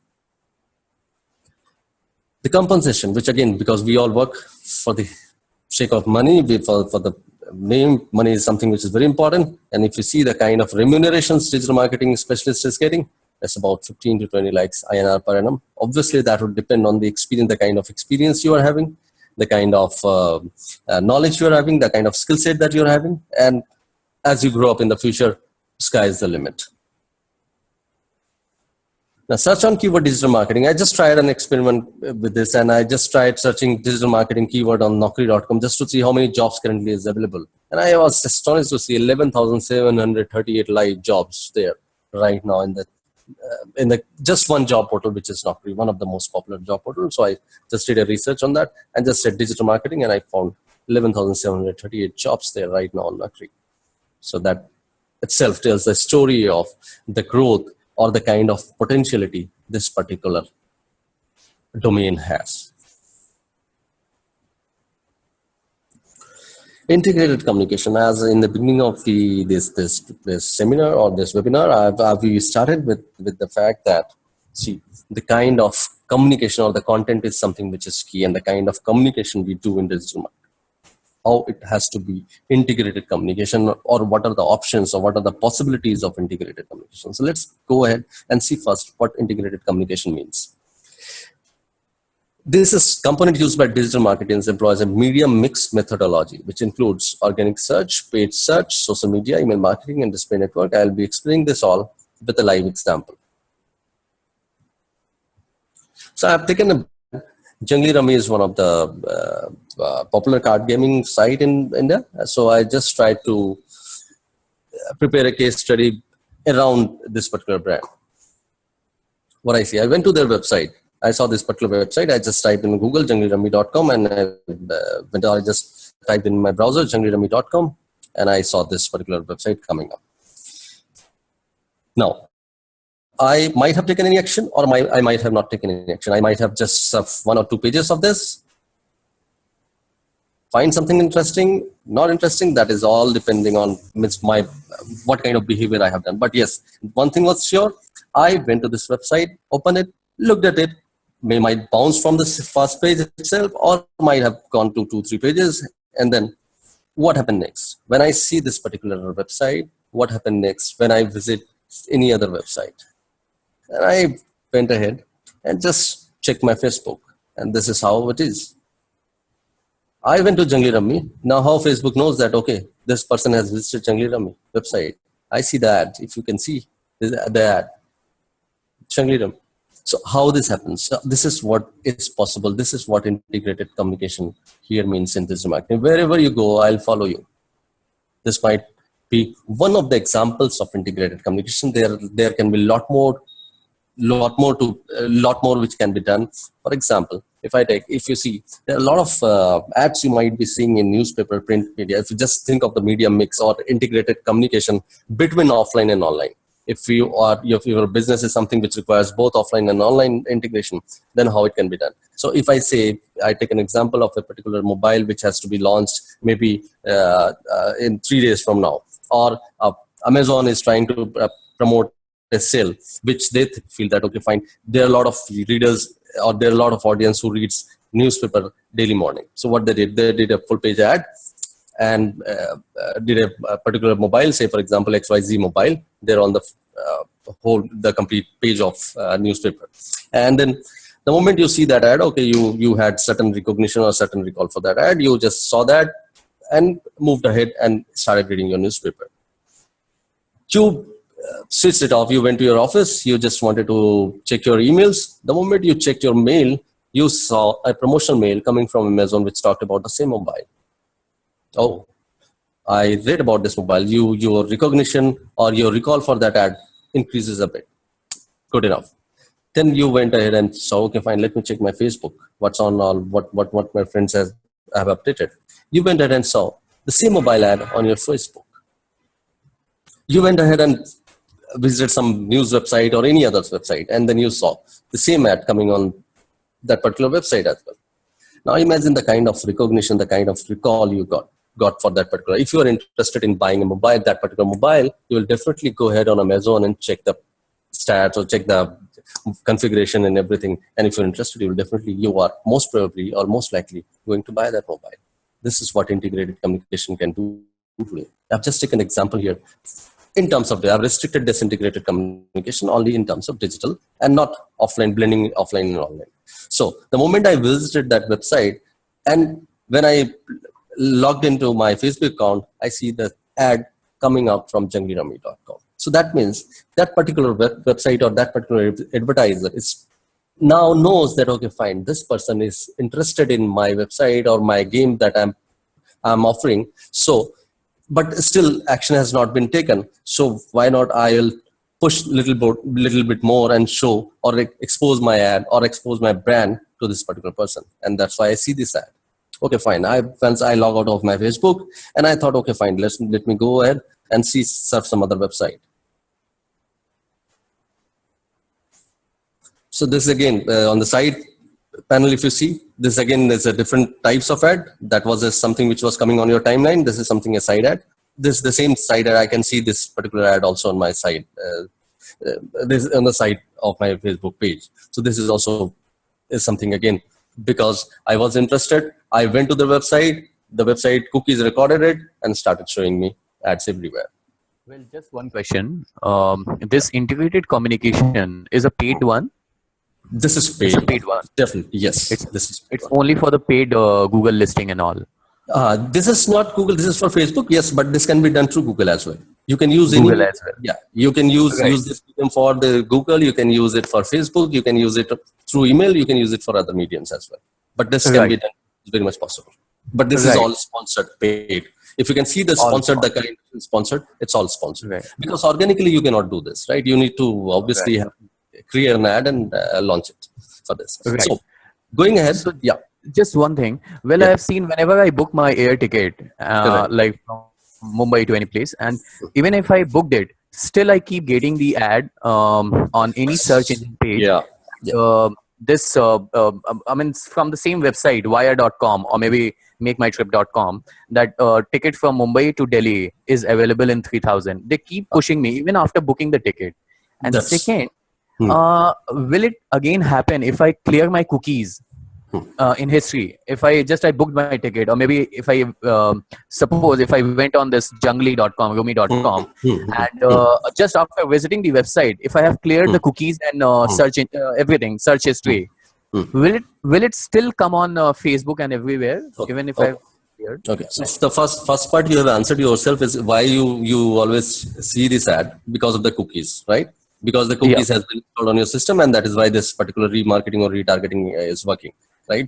The compensation, which again, because we all work for the sake of money, for the name, money is something which is very important. And if you see the kind of remunerations digital marketing specialist is getting, that's about 15 to 20 lakhs INR per annum. Obviously, that would depend on the experience, the kind of experience you are having, the kind of knowledge you're having, the kind of skill set that you're having. And as you grow up in the future, sky is the limit. Now, search on keyword digital marketing. I just tried an experiment with this, and I just tried searching digital marketing keyword on Naukri.com just to see how many jobs currently is available. And I was astonished to see 11,738 live jobs there right now in the just one job portal, which is Naukri, one of the most popular job portals. So I just did a research on that and just said digital marketing, and I found 11,738 jobs there right now on Naukri. So that itself tells the story of the growth or the kind of potentiality this particular domain has. Integrated communication, as in the beginning of this seminar or this webinar, we started with the fact that, see, the kind of communication or the content is something which is key, and the kind of communication we do in digital marketing, how it has to be integrated communication, or what are the options or what are the possibilities of integrated communication. So let's go ahead and see first what integrated communication means. This is component used by digital marketing employs a media mix methodology, which includes organic search, paid search, social media, email marketing, and display network. I'll be explaining this all with a live example. So I've taken Jungli Rummy is one of the popular card gaming site in India. So I just tried to prepare a case study around this particular brand. What I see, I went to their website. I saw this particular website. I just typed in Google junglirummy.com, and I just typed in my browser junglirummy.com, and I saw this particular website coming up. Now, I might have taken any action, or I might have not taken any action. I might have just 1 or 2 pages of this, find something interesting, not interesting. That is all depending on what kind of behavior I have done. But yes, one thing was sure. I went to this website, opened it, looked at it, might bounce from this first page itself, or might have gone to 2-3 pages. And then what happened next? When I see this particular website, what happened next when I visit any other website? And I went ahead and just checked my Facebook, and this is how it is. I went to Jungli Rummy. Now how Facebook knows that, okay, this person has visited Jungli Rummy website. I see the ad. If you can see the ad, Jungli Rummy. So how this happens? So this is what is possible. This is what integrated communication here means in digital marketing. Wherever you go, I'll follow you. This might be one of the examples of integrated communication. There can be lot more which can be done. For example, if you see, there are a lot of ads you might be seeing in newspaper, print media. If you just think of the media mix or integrated communication between offline and online. If your business is something which requires both offline and online integration, then how it can be done. So if I take an example of a particular mobile which has to be launched maybe in 3 days from now, or Amazon is trying to promote a sale, which they feel that, okay, fine, there are a lot of readers, or there are a lot of audience who reads newspaper daily morning. So what they did a full page ad, and did a particular mobile, say for example XYZ mobile. They're on the complete page of newspaper, and then the moment you see that ad, okay, you had certain recognition or certain recall for that ad. You just saw that and moved ahead and started reading your newspaper. You switched it off. You went to your office. You just wanted to check your emails. The moment you checked your mail, you saw a promotional mail coming from Amazon which talked about the same mobile. Oh, I read about this mobile. Your recognition or your recall for that ad increases a bit. Good enough. Then you went ahead and saw, okay, fine, let me check my Facebook. What's on all, what my friends have updated. You went ahead and saw the same mobile ad on your Facebook. You went ahead and visited some news website or any other website, and then you saw the same ad coming on that particular website as well. Now imagine the kind of recognition, the kind of recall you got for that particular. If you are interested in buying a mobile, that particular mobile, you will definitely go ahead on Amazon and check the stats or check the configuration and everything. And if you're interested, you are most probably or most likely going to buy that mobile. This is what integrated communication can do today. I've just taken an example here. In terms of, I've restricted this integrated communication only in terms of digital and not offline, blending offline and online. So the moment I visited that website, and when I logged into my Facebook account, I see the ad coming up from junglirummy.com. So that means that particular website or that particular advertiser is now knows that, okay, fine, this person is interested in my website or my game that I'm offering. So but still action has not been taken. So why not I'll push little bit more and show or expose my ad or expose my brand to this particular person. And that's why I see this ad. Okay, fine. Once I log out of my Facebook and I thought, okay, fine, let me go ahead and surf some other website. So this again on the side panel, if you see this again, there's a different types of ad. That was something which was coming on your timeline. This is something a side ad. This is the same side ad. I can see this particular ad also on my side. This is on the side of my Facebook page. So this is also something again, because I was interested. I went to the website cookies recorded it and started showing me ads everywhere. Well, just one question. This integrated communication is a paid one. This is paid. It's a paid one. Definitely, yes. It's only for the paid Google listing and all. This is not Google. This is for Facebook. Yes, but this can be done through Google as well. You can use Google as well. Yeah, you can use this medium for the Google. You can use it for Facebook. You can use it through email. You can use it for other mediums as well. But this can be done. It's very much possible. But this is all sponsored, paid. If you can see the sponsored, the kind of sponsored, it's all sponsored. Because organically you cannot do this, right? You need to obviously have create an ad and launch it for this. So going ahead, just one thing. Well, I have seen whenever I book my air ticket, like from Mumbai to any place, and even if I booked it, still I keep getting the ad on any search engine page. I mean, from the same website, wire.com or maybe makemytrip.com, that ticket from Mumbai to Delhi is available in 3,000. They keep pushing me even after booking the ticket. And second, will it again happen if I clear my cookies in history? If I booked my ticket, or maybe if I suppose if I went on this jungly.com, rumi.com, and just after visiting the website, if I have cleared the cookies and everything, search history, will it still come on Facebook and everywhere, even if I've cleared? Okay, so the first part you have answered yourself is why you always see this ad, because of the cookies, right? Because the cookies has been installed on your system, and that is why this particular remarketing or retargeting is working, right?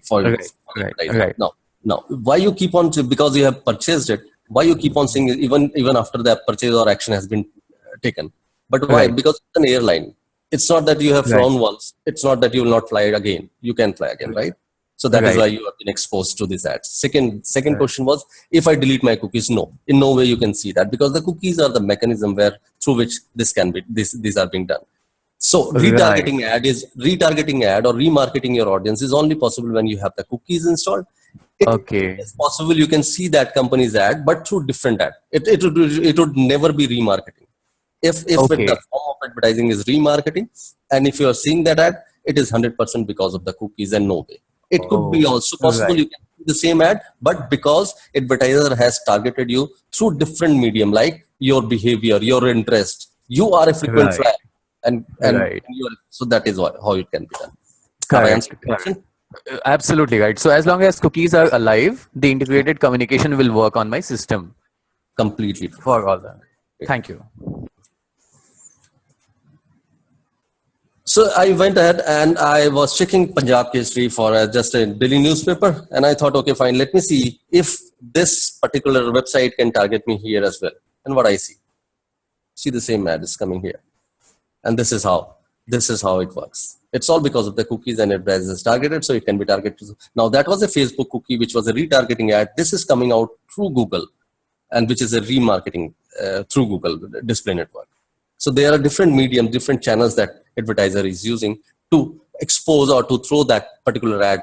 Now, why you keep on because you have purchased it? Why you keep on seeing it even after the purchase or action has been taken? But why? Because it's an airline. It's not that you have flown once. It's not that you will not fly again. You can fly again, right? So that is why you have been exposed to these ads. Second question was, if I delete my cookies, no, in no way you can see that, because the cookies are the mechanism through which these are being done. So retargeting ad or remarketing your audience is only possible when you have the cookies installed. It's possible you can see that company's ad, but through different ad. It would never be remarketing. If the form of advertising is remarketing, and if you are seeing that ad, it is 100% because of the cookies and no way. It could be also possible you can see the same ad, but because advertiser has targeted you through different medium, like your behavior, your interest, you are a frequent flyer, and so that is how it can be done. Have I answered the question? Absolutely right. So as long as cookies are alive, the integrated communication will work on my system completely for all that. Thank you. So I went ahead and I was checking Punjab Kesari for just a daily newspaper, and I thought, okay, fine, let me see if this particular website can target me here as well. And what I see the same ad is coming here, and this is how it works. It's all because of the cookies and advertisers targeted, so it can be targeted. Now that was a Facebook cookie, which was a retargeting ad. This is coming out through Google, and which is a remarketing through Google display network. So there are different mediums, different channels that advertiser is using to expose or to throw that particular ad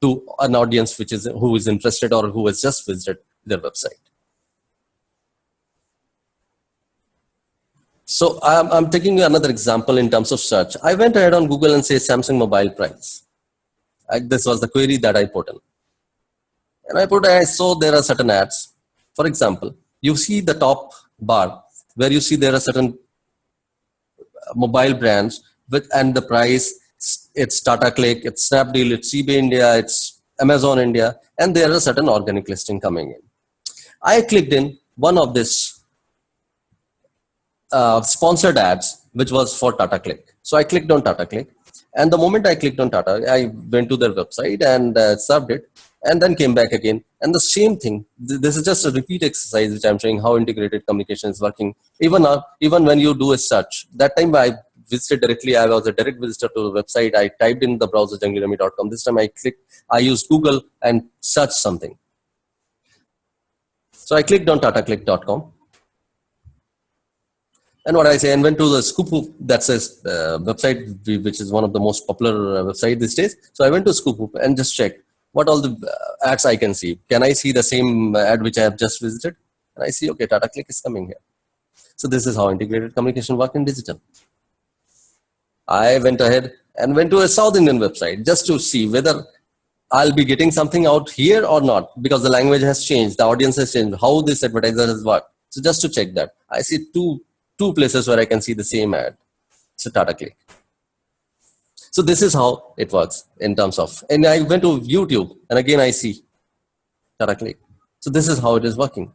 to an audience who is interested or who has just visited their website. So I'm taking another example in terms of search. I went ahead on Google and say Samsung mobile price. This was the query that I put in. And I saw there are certain ads. For example, you see the top bar where you see there are certain mobile brands and the price, it's Tata Click, it's Snapdeal, it's eBay India, it's Amazon India, and there are certain organic listing coming in. I clicked in one of this sponsored ads, which was for Tata Click. So I clicked on Tata Click, and the moment I clicked on Tata, I went to their website and served it, and then came back again. And the same thing, this is just a repeat exercise which I'm showing how integrated communication is working. Even now, even when you do a search, that time I visited directly, I was a direct visitor to the website. I typed in the browser jungleremy.com. This time I used Google and searched something. So I clicked on tataclick.com. And what I say, and went to the Scoop, that's a website which is one of the most popular website these days. So I went to Scoop and just checked what all the ads I can see. Can I see the same ad which I have just visited? And I see, okay, Tata Click is coming here. So this is how integrated communication works in digital. I went ahead and went to a South Indian website just to see whether I'll be getting something out here or not, because the language has changed, the audience has changed, how this advertiser has worked. So just to check that, I see two places where I can see the same ad. So Tata Click. So this is how it works in terms of, and I went to YouTube and again I see Tata Click. So this is how it is working.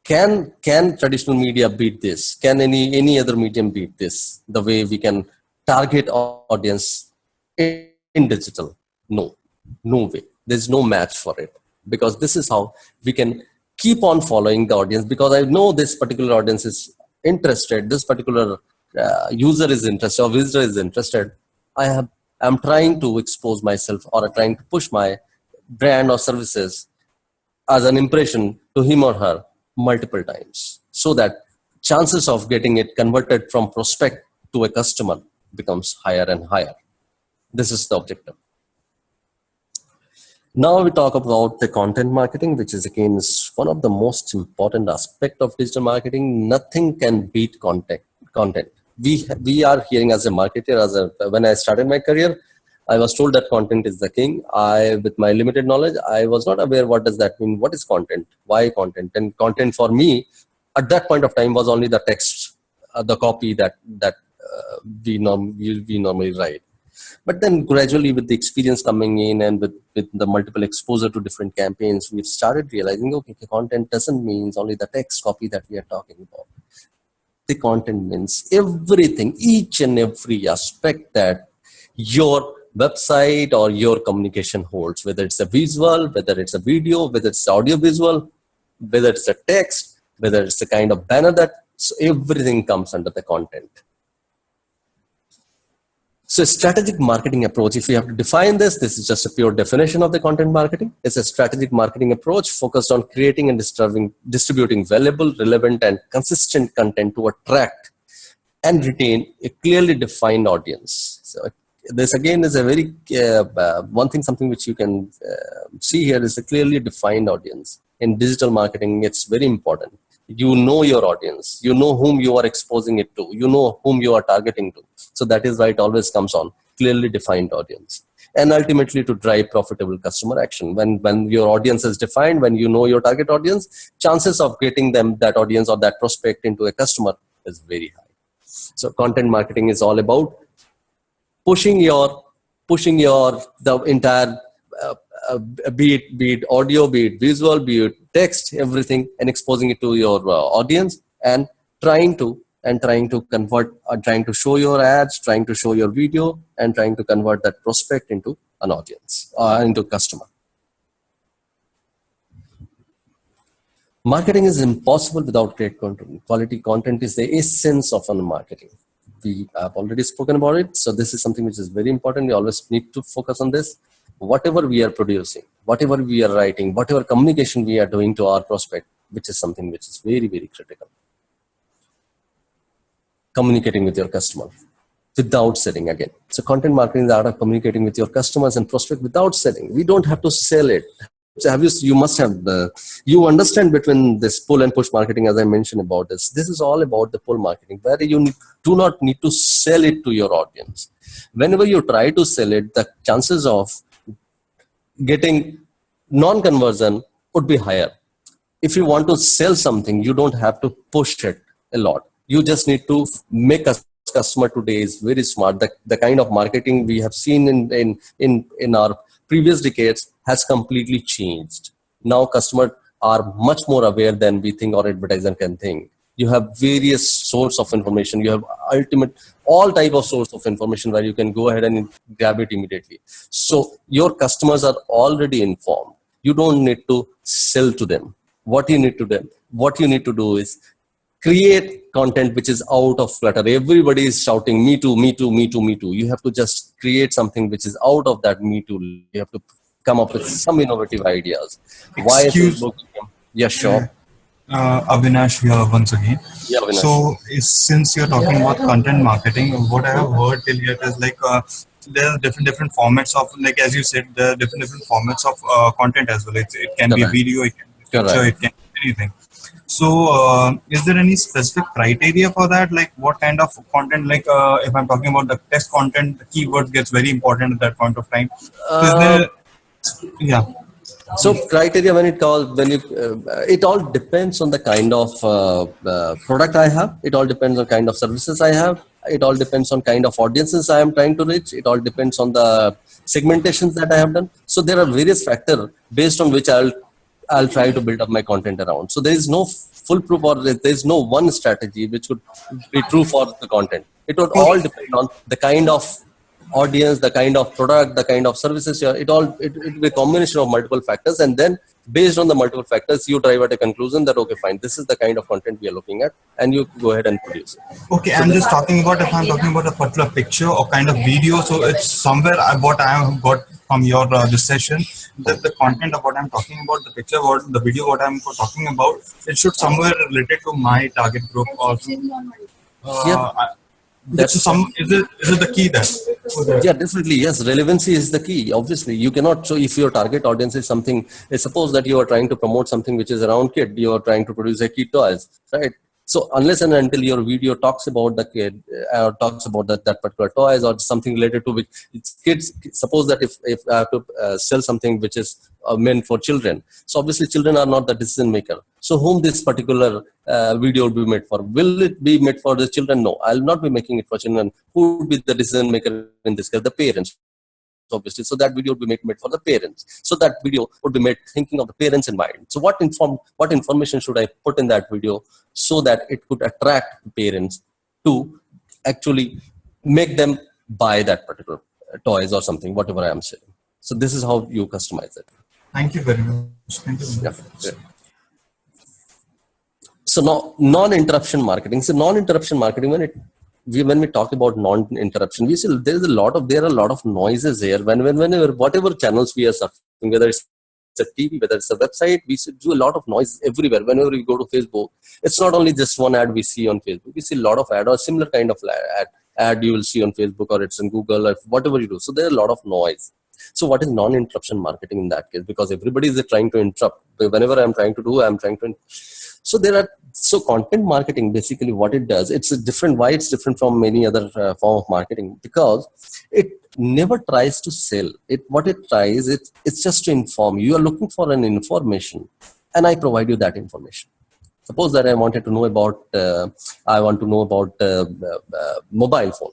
Can traditional media beat this? Can any other medium beat this? The way we can target audience in digital? No way. There's no match for it, because this is how we can keep on following the audience, because I know this particular audience is interested, this particular user is interested or visitor is interested. I'm trying to expose myself or trying to push my brand or services as an impression to him or her multiple times, so that chances of getting it converted from prospect to a customer becomes higher and higher. This is the objective. Now we talk about the content marketing, which is again is one of the most important aspect of digital marketing. Nothing can beat content. We are hearing as a marketer, when I started my career, I was told that content is the king. With my limited knowledge, I was not aware what does that mean. What is content? Why content? And content for me at that point of time was only the text, the copy that we normally write. But then gradually, with the experience coming in and with the multiple exposure to different campaigns, we've started realizing, okay, content doesn't mean only the text copy that we are talking about. The content means everything, each and every aspect that your website or your communication holds, whether it's a visual, whether it's a video, whether it's audio visual, whether it's a text, whether it's a kind of banner, so everything comes under the content. So strategic marketing approach, if we have to define this is just a pure definition of the content marketing. It's a strategic marketing approach focused on creating and distributing valuable, relevant, and consistent content to attract and retain a clearly defined audience. So this again is a very, something which you can see here is a clearly defined audience. In digital marketing, it's very important. You know your audience, you know whom you are exposing it to, you know whom you are targeting to. So that is why it always comes on clearly defined audience, and ultimately to drive profitable customer action. When your audience is defined, when you know your target audience, chances of getting that audience or that prospect into a customer is very high. So content marketing is all about pushing the entire be it audio, be it visual, be it text, everything, and exposing it to your audience, and trying to convert, trying to show your ads, trying to show your video, and trying to convert that prospect into an audience, into customer. Marketing is impossible without great content. Quality content is the essence of marketing. We have already spoken about it, so this is something which is very important. We always need to focus on this. Whatever we are producing, whatever we are writing, whatever communication we are doing to our prospect, which is something which is very, very critical. Communicating with your customer without selling again. So content marketing is the art of communicating with your customers and prospect without selling. We don't have to sell it. So you must have you understand between this pull and push marketing, as I mentioned about this. This is all about the pull marketing, where you do not need to sell it to your audience. Whenever you try to sell it, the chances of getting non-conversion would be higher. If you want to sell something, you don't have to push it a lot. You just need to make a customer today is very smart. The kind of marketing we have seen in our previous decades has completely changed. Now customers are much more aware than we think or advertiser can think. You have various source of information. You have all type of source of information where you can go ahead and grab it immediately. So your customers are already informed. You don't need to sell to them. What you need to do is create content which is out of clutter. Everybody is shouting me too, me too, me too, me too. You have to just create something which is out of that me too. You have to come up with some innovative ideas. Why Excuse- Facebook? Yeah, sure. Avinash here once again. Yeah, Avinash. So, since you're talking about content marketing, what I have heard till yet is like there are different formats of, like as you said, there are different formats of content as well. It can be Correct. video, it can be picture, Correct. it can be anything. So, is there any specific criteria for that? Like, what kind of content? Like, if I'm talking about the text content, the keyword gets very important at that point of time. So is there? Yeah. So criteria it all depends on the kind of product I have. It all depends on kind of services I have. It all depends on kind of audiences I am trying to reach. It all depends on the segmentations that I have done. So there are various factors based on which I'll try to build up my content around. So there is no foolproof or there is no one strategy which would be true for the content. It would all depend on the kind of audience, the kind of product, the kind of services. It will be a combination of multiple factors, and then based on the multiple factors, you drive at a conclusion that okay, fine, this is the kind of content we are looking at, and you go ahead and produce it. Okay, I'm just talking about if I'm talking about a particular picture or kind of video. So it's somewhere what I have got from your this session, that the content of what I'm talking about, the picture, what the video, what I'm talking about, it should somewhere related to my target group also. That's Is it the key there? Yeah, definitely. Yes, relevancy is the key. Obviously, you cannot. So, if your target audience is something, suppose that you are trying to promote something which is around kid, you are trying to produce a kid toys, right? So, unless and until your video talks about the kid, talks about that particular toys or something related to which it's kids. Suppose that if I have to sell something which is meant for children, so obviously children are not the decision maker. So, whom this particular video will be made for? Will it be made for the children? No, I'll not be making it for children. Who would be the decision maker in this case? The parents, obviously. So that video would be made for the parents. So that video would be made thinking of the parents in mind. So what information should I put in that video so that it could attract parents to actually make them buy that particular toys or something, whatever I am selling. So this is how you customize it. Thank you very much. Thank you. Yeah. So now non-interruption marketing. So non-interruption marketing, when we talk about non-interruption, we see there are a lot of noises here. Whenever whatever channels we are surfing, whether it's a TV, whether it's a website, we do a lot of noise everywhere. Whenever we go to Facebook, it's not only just one ad we see on Facebook. We see a lot of ad or similar kind of ad you will see on Facebook, or it's in Google, or whatever you do. So there are a lot of noise. So what is non-interruption marketing in that case? Because everybody is trying to interrupt. Whenever I'm trying to do, so content marketing, basically what it does, why it's different from many other form of marketing, because it never tries to sell. It's just to inform. You are looking for an information, and I provide you that information. Suppose that I want to know about mobile phone,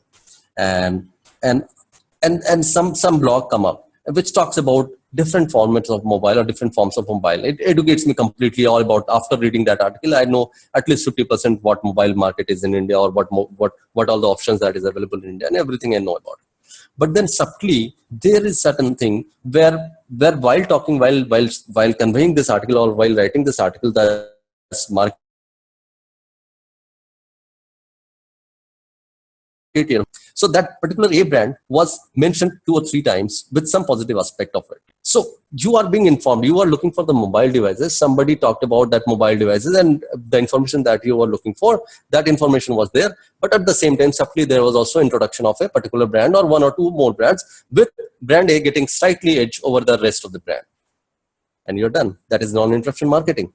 and some blog come up which talks about different formats of mobile or different forms of mobile. It educates me completely all about. After reading that article, I know at least 50% what mobile market is in India, or what all the options that is available in India, and everything I know about it. But then subtly there is certain thing where while conveying this article or while writing this article, that's market. So that particular A brand was mentioned 2 or 3 times with some positive aspect of it. So you are being informed. You are looking for the mobile devices. Somebody talked about that mobile devices, and the information that you were looking for, that information was there. But at the same time, subtly there was also introduction of a particular brand or 1 or 2 more brands, with brand A getting slightly edge over the rest of the brand. And you're done. That is non-interruption marketing.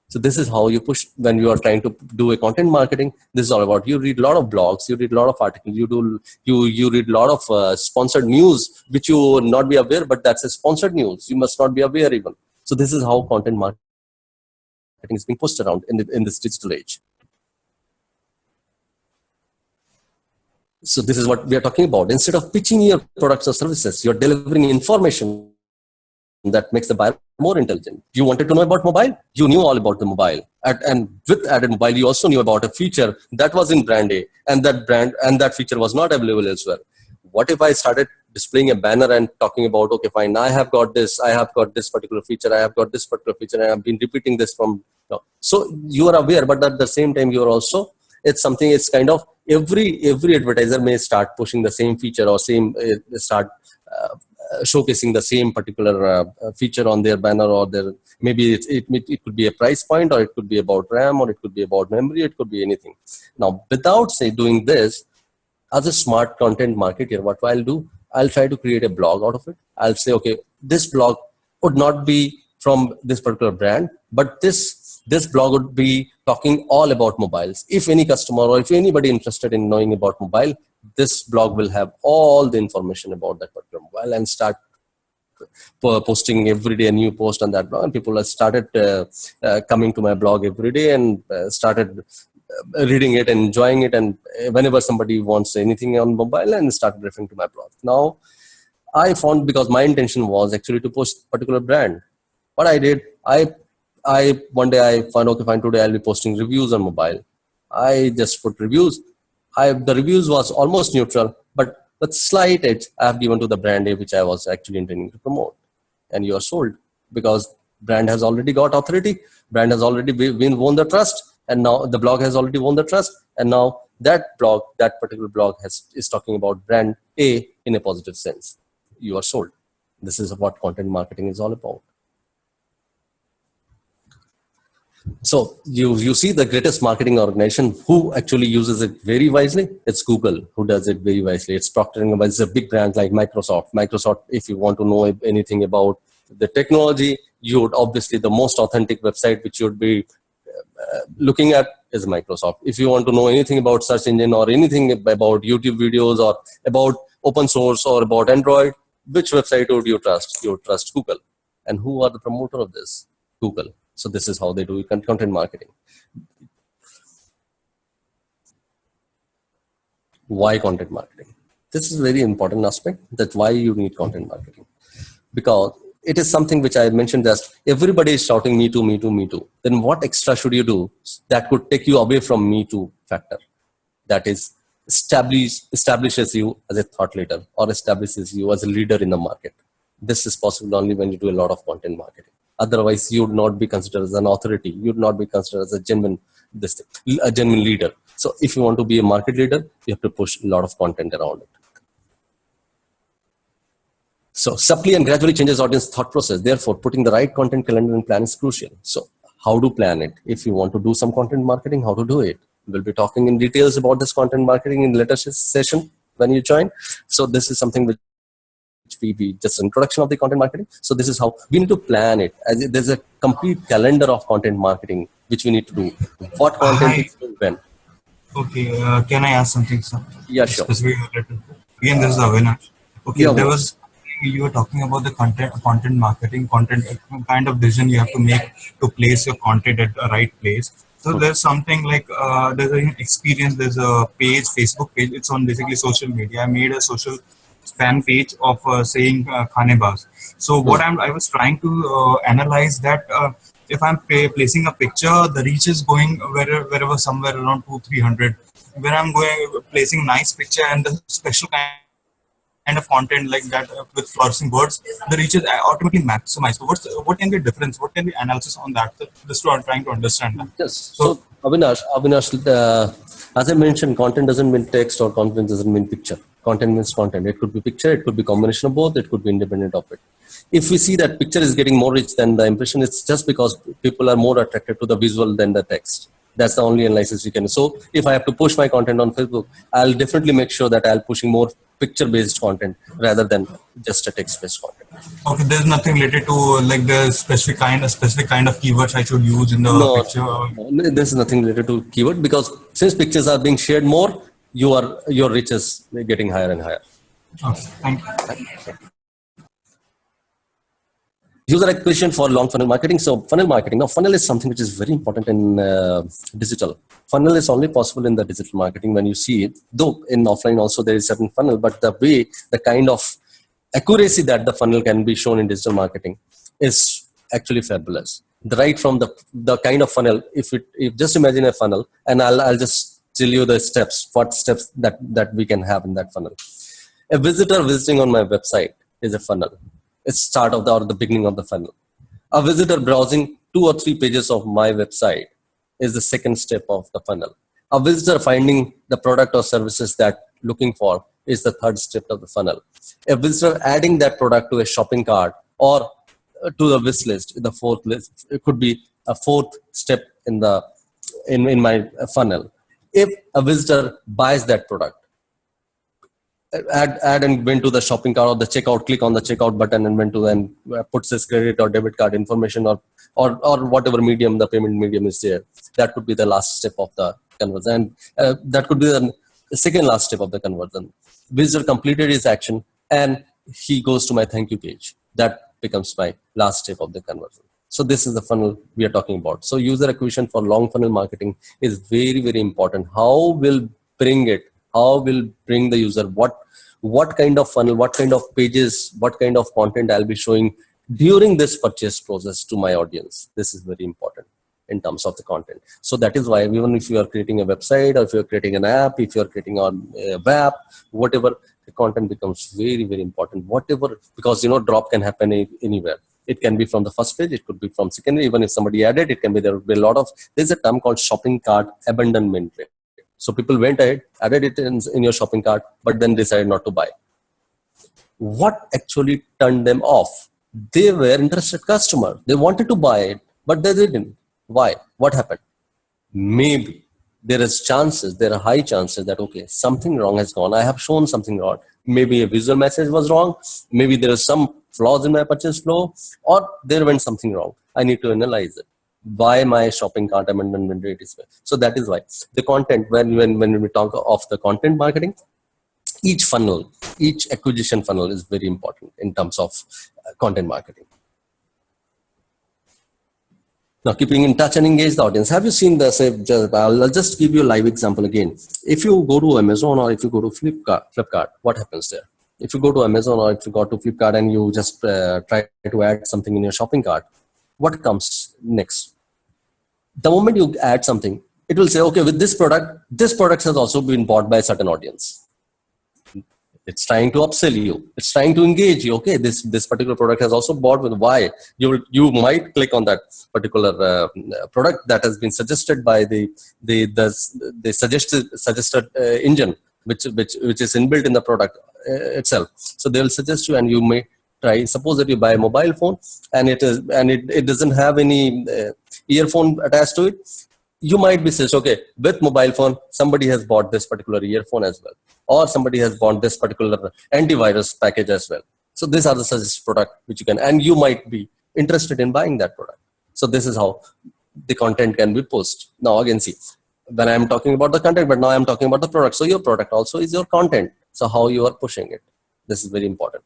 So this is how you push when you are trying to do a content marketing. This is all about, you read a lot of blogs, you read a lot of articles, you read a lot of sponsored news, which you will not be aware, but that's a sponsored news. You must not be aware even. So this is how content marketing is being pushed around in this digital age. So this is what we are talking about. Instead of pitching your products or services, you're delivering information that makes the buyer more intelligent. You wanted to know about mobile, you knew all about the mobile. And with added mobile, you also knew about a feature that was in brand A, and that feature was not available elsewhere. What if I started displaying a banner and talking about, okay, fine, I have got this particular feature, I have got this particular feature, and I've been repeating this from. No. So you are aware, but at the same time, you are also, it's something, it's kind of every advertiser may start pushing the same feature or start showcasing the same particular feature on their banner, or their, maybe it could be a price point, or it could be about RAM, or it could be about memory, it could be anything. Now, without doing this, as a smart content marketer, what I'll do, I'll try to create a blog out of it. I'll say, okay, this blog would not be from this particular brand, but this blog would be talking all about mobiles. If any customer or if anybody interested in knowing about mobile, this blog will have all the information about that particular mobile, and start posting every day a new post on that blog. And people have started coming to my blog every day and started reading it and enjoying it. And whenever somebody wants anything on mobile, and started referring to my blog. Now, I found, because my intention was actually to post particular brand. What I did, one day I found, okay, fine, today I'll be posting reviews on mobile. I just put reviews. The reviews was almost neutral, but with slight edge I have given to the brand A, which I was actually intending to promote. And you are sold, because brand has already got authority, brand has already won the trust, and now the blog has already won the trust, and now that particular blog is talking about brand A in a positive sense. You are sold. This is what content marketing is all about. So you see the greatest marketing organization who actually uses it very wisely. It's Google who does it very wisely. It's Procter & Gamble. It's a big brand like Microsoft. Microsoft, if you want to know anything about the technology, you would obviously, the most authentic website which you would be looking at is Microsoft. If you want to know anything about search engine, or anything about YouTube videos, or about open source, or about Android, which website would you trust? You would trust Google. And who are the promoter of this? Google. So this is how they do content marketing. Why content marketing? This is a very important aspect. That's why you need content marketing. Because it is something which I mentioned, that everybody is shouting me too, me too, me too. Then what extra should you do that could take you away from me too factor? That is, establishes you as a thought leader, or establishes you as a leader in the market. This is possible only when you do a lot of content marketing. Otherwise, you would not be considered as an authority. You would not be considered as a genuine leader. So if you want to be a market leader, you have to push a lot of content around it. So subtly and gradually changes audience thought process. Therefore, putting the right content calendar and plan is crucial. So how to plan it? If you want to do some content marketing, how to do it? We'll be talking in details about this content marketing in later session when you join. So this is something which we just introduction of the content marketing. So this is how we need to plan it. As there's a complete calendar of content marketing which we need to do. What content is when? Okay, can I ask something, sir? Yeah, sure. Again, this is Avinash. Okay, Yeah, there was, you were talking about the content marketing, kind of decision you have to make to place your content at the right place. So there's something like there's an experience. There's a page, Facebook page. It's on basically social media. I made a social fan page of saying Khane Baaz. So what I was trying to analyze that if I'm placing a picture, the reach is going wherever somewhere around 200-300. When I'm placing nice picture and the special kind of content like that with flourishing words, the reach is automatically maximized. So what can be difference? What can be analysis on that? This I'm trying to understand that. Yes. So Avinash, as I mentioned, content doesn't mean text, or content doesn't mean picture. Content means content. It could be picture, it could be combination of both, it could be independent of it. If we see that picture is getting more rich than the impression, it's just because people are more attracted to the visual than the text. That's the only analysis you can. So if I have to push my content on Facebook, I'll definitely make sure that I'll pushing more picture-based content rather than just a text-based content. Okay, there's nothing related to like the specific kind of keywords I should use in the picture. No, there's nothing related to keyword, because since pictures are being shared more, your reach is getting higher and higher. Okay, thank you. User acquisition for long funnel marketing. So funnel marketing. Now, funnel is something which is very important in digital. Funnel is only possible in the digital marketing when you see it. Though in offline also there is certain funnel, but the kind of accuracy that the funnel can be shown in digital marketing is actually fabulous. Right from the kind of funnel, if just imagine a funnel, and I'll just tell you the steps, what steps that we can have in that funnel. A visitor visiting on my website is a funnel. It's start of the beginning of the funnel. A visitor browsing 2 or 3 pages of my website is the second step of the funnel. A visitor finding the product or services that looking for is the third step of the funnel. A visitor adding that product to a shopping cart or to the wish list, the fourth list, it could be a fourth step in my funnel. If a visitor buys that product, add and went to the shopping cart or the checkout, click on the checkout button and went to and puts his credit or debit card information or whatever medium, the payment medium is there. That could be the last step of the conversion. And that could be the second last step of the conversion. Visitor completed his action and he goes to my thank you page. That becomes my last step of the conversion. So this is the funnel we are talking about. So user acquisition for long funnel marketing is very, very important. How will bring it? How will bring the user? What kind of funnel, what kind of pages, what kind of content I'll be showing during this purchase process to my audience. This is very important in terms of the content. So that is why even if you are creating a website or if you're creating an app, if you're creating a web, whatever, the content becomes very, very important. Whatever, because drop can happen anywhere. It can be from the first page, it could be from second, even if somebody added, it can be, there will be a lot of, there's a term called shopping cart abandonment rate. So people went ahead, added it in your shopping cart, but then decided not to buy. What actually turned them off? They were interested customer. They wanted to buy it, but they didn't. Why? What happened? Maybe there are high chances that, okay, something wrong has gone. I have shown something wrong. Maybe a visual message was wrong. Maybe there is some flaws in my purchase flow, or there went something wrong. I need to analyze it. Why my shopping cart abandonment rate is well. So that is why the content, when we talk of the content marketing, each funnel, each acquisition funnel is very important in terms of content marketing. Now, keeping in touch and engage the audience. Have you seen the, I'll just give you a live example again. If you go to Amazon or if you go to Flipkart, what happens there? If you go to Amazon or if you go to Flipkart and you just try to add something in your shopping cart, what comes next? The moment you add something, it will say, okay, with this product has also been bought by a certain audience. It's trying to upsell you. It's trying to engage you. Okay, this particular product has also bought with why. You might click on that particular product that has been suggested by the suggested engine, which is inbuilt in the product itself. So they will suggest you, and you may try. Suppose that you buy a mobile phone and it doesn't have any earphone attached to it. You might be says, okay, with mobile phone, somebody has bought this particular earphone as well, or somebody has bought this particular antivirus package as well. So these are the suggested product which you can, and you might be interested in buying that product. So this is how the content can be posted. Now again, see, when I'm talking about the content, but now I'm talking about the product. So your product also is your content. So how you are pushing it. This is very important.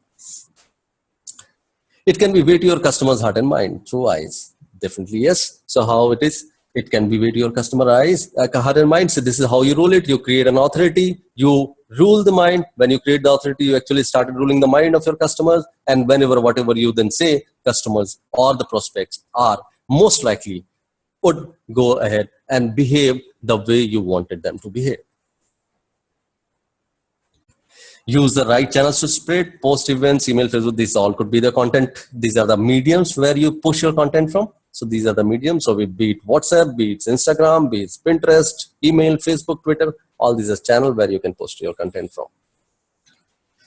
It can be way to your customer's heart and mind through eyes. Definitely yes. So how it is? It can be way to your customer eyes, heart and mind. So this is how you rule it. You create an authority. You rule the mind. When you create the authority, you actually started ruling the mind of your customers. And whatever you then say, customers or the prospects are most likely would go ahead and behave the way you wanted them to behave. Use the right channels to spread, post events, email, Facebook. These all could be the content. These are the mediums where you push your content from. So these are the mediums. So be it WhatsApp, be it Instagram, be it Pinterest, email, Facebook, Twitter. All these are channels where you can post your content from.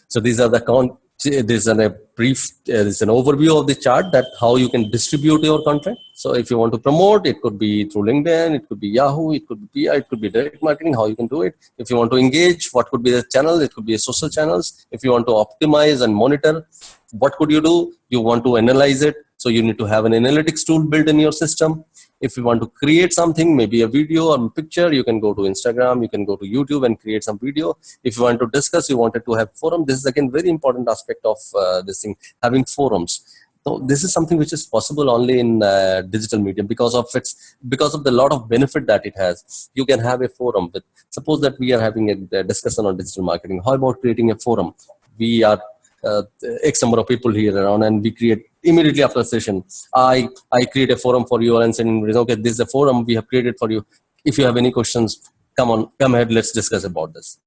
So these are the this is a brief, this is an overview of the chart that how you can distribute your content. So if you want to promote, it could be through LinkedIn, it could be Yahoo, it could be PR, it could be direct marketing, how you can do it. If you want to engage, what could be the channel? It could be a social channels. If you want to optimize and monitor, what could you do? You want to analyze it. So you need to have an analytics tool built in your system. If you want to create something, maybe a video or a picture, you can go to Instagram, you can go to YouTube and create some video. If you want to discuss, you wanted to have forum. This is again very important aspect of this thing, having forums. So this is something which is possible only in digital medium because of the lot of benefit that it has. You can have a forum with, suppose that we are having a discussion on digital marketing. How about creating a forum? We are X number of people here around and we create immediately after the session, I create a forum for you and send, okay, this is a forum we have created for you. If you have any questions, come ahead, let's discuss about this.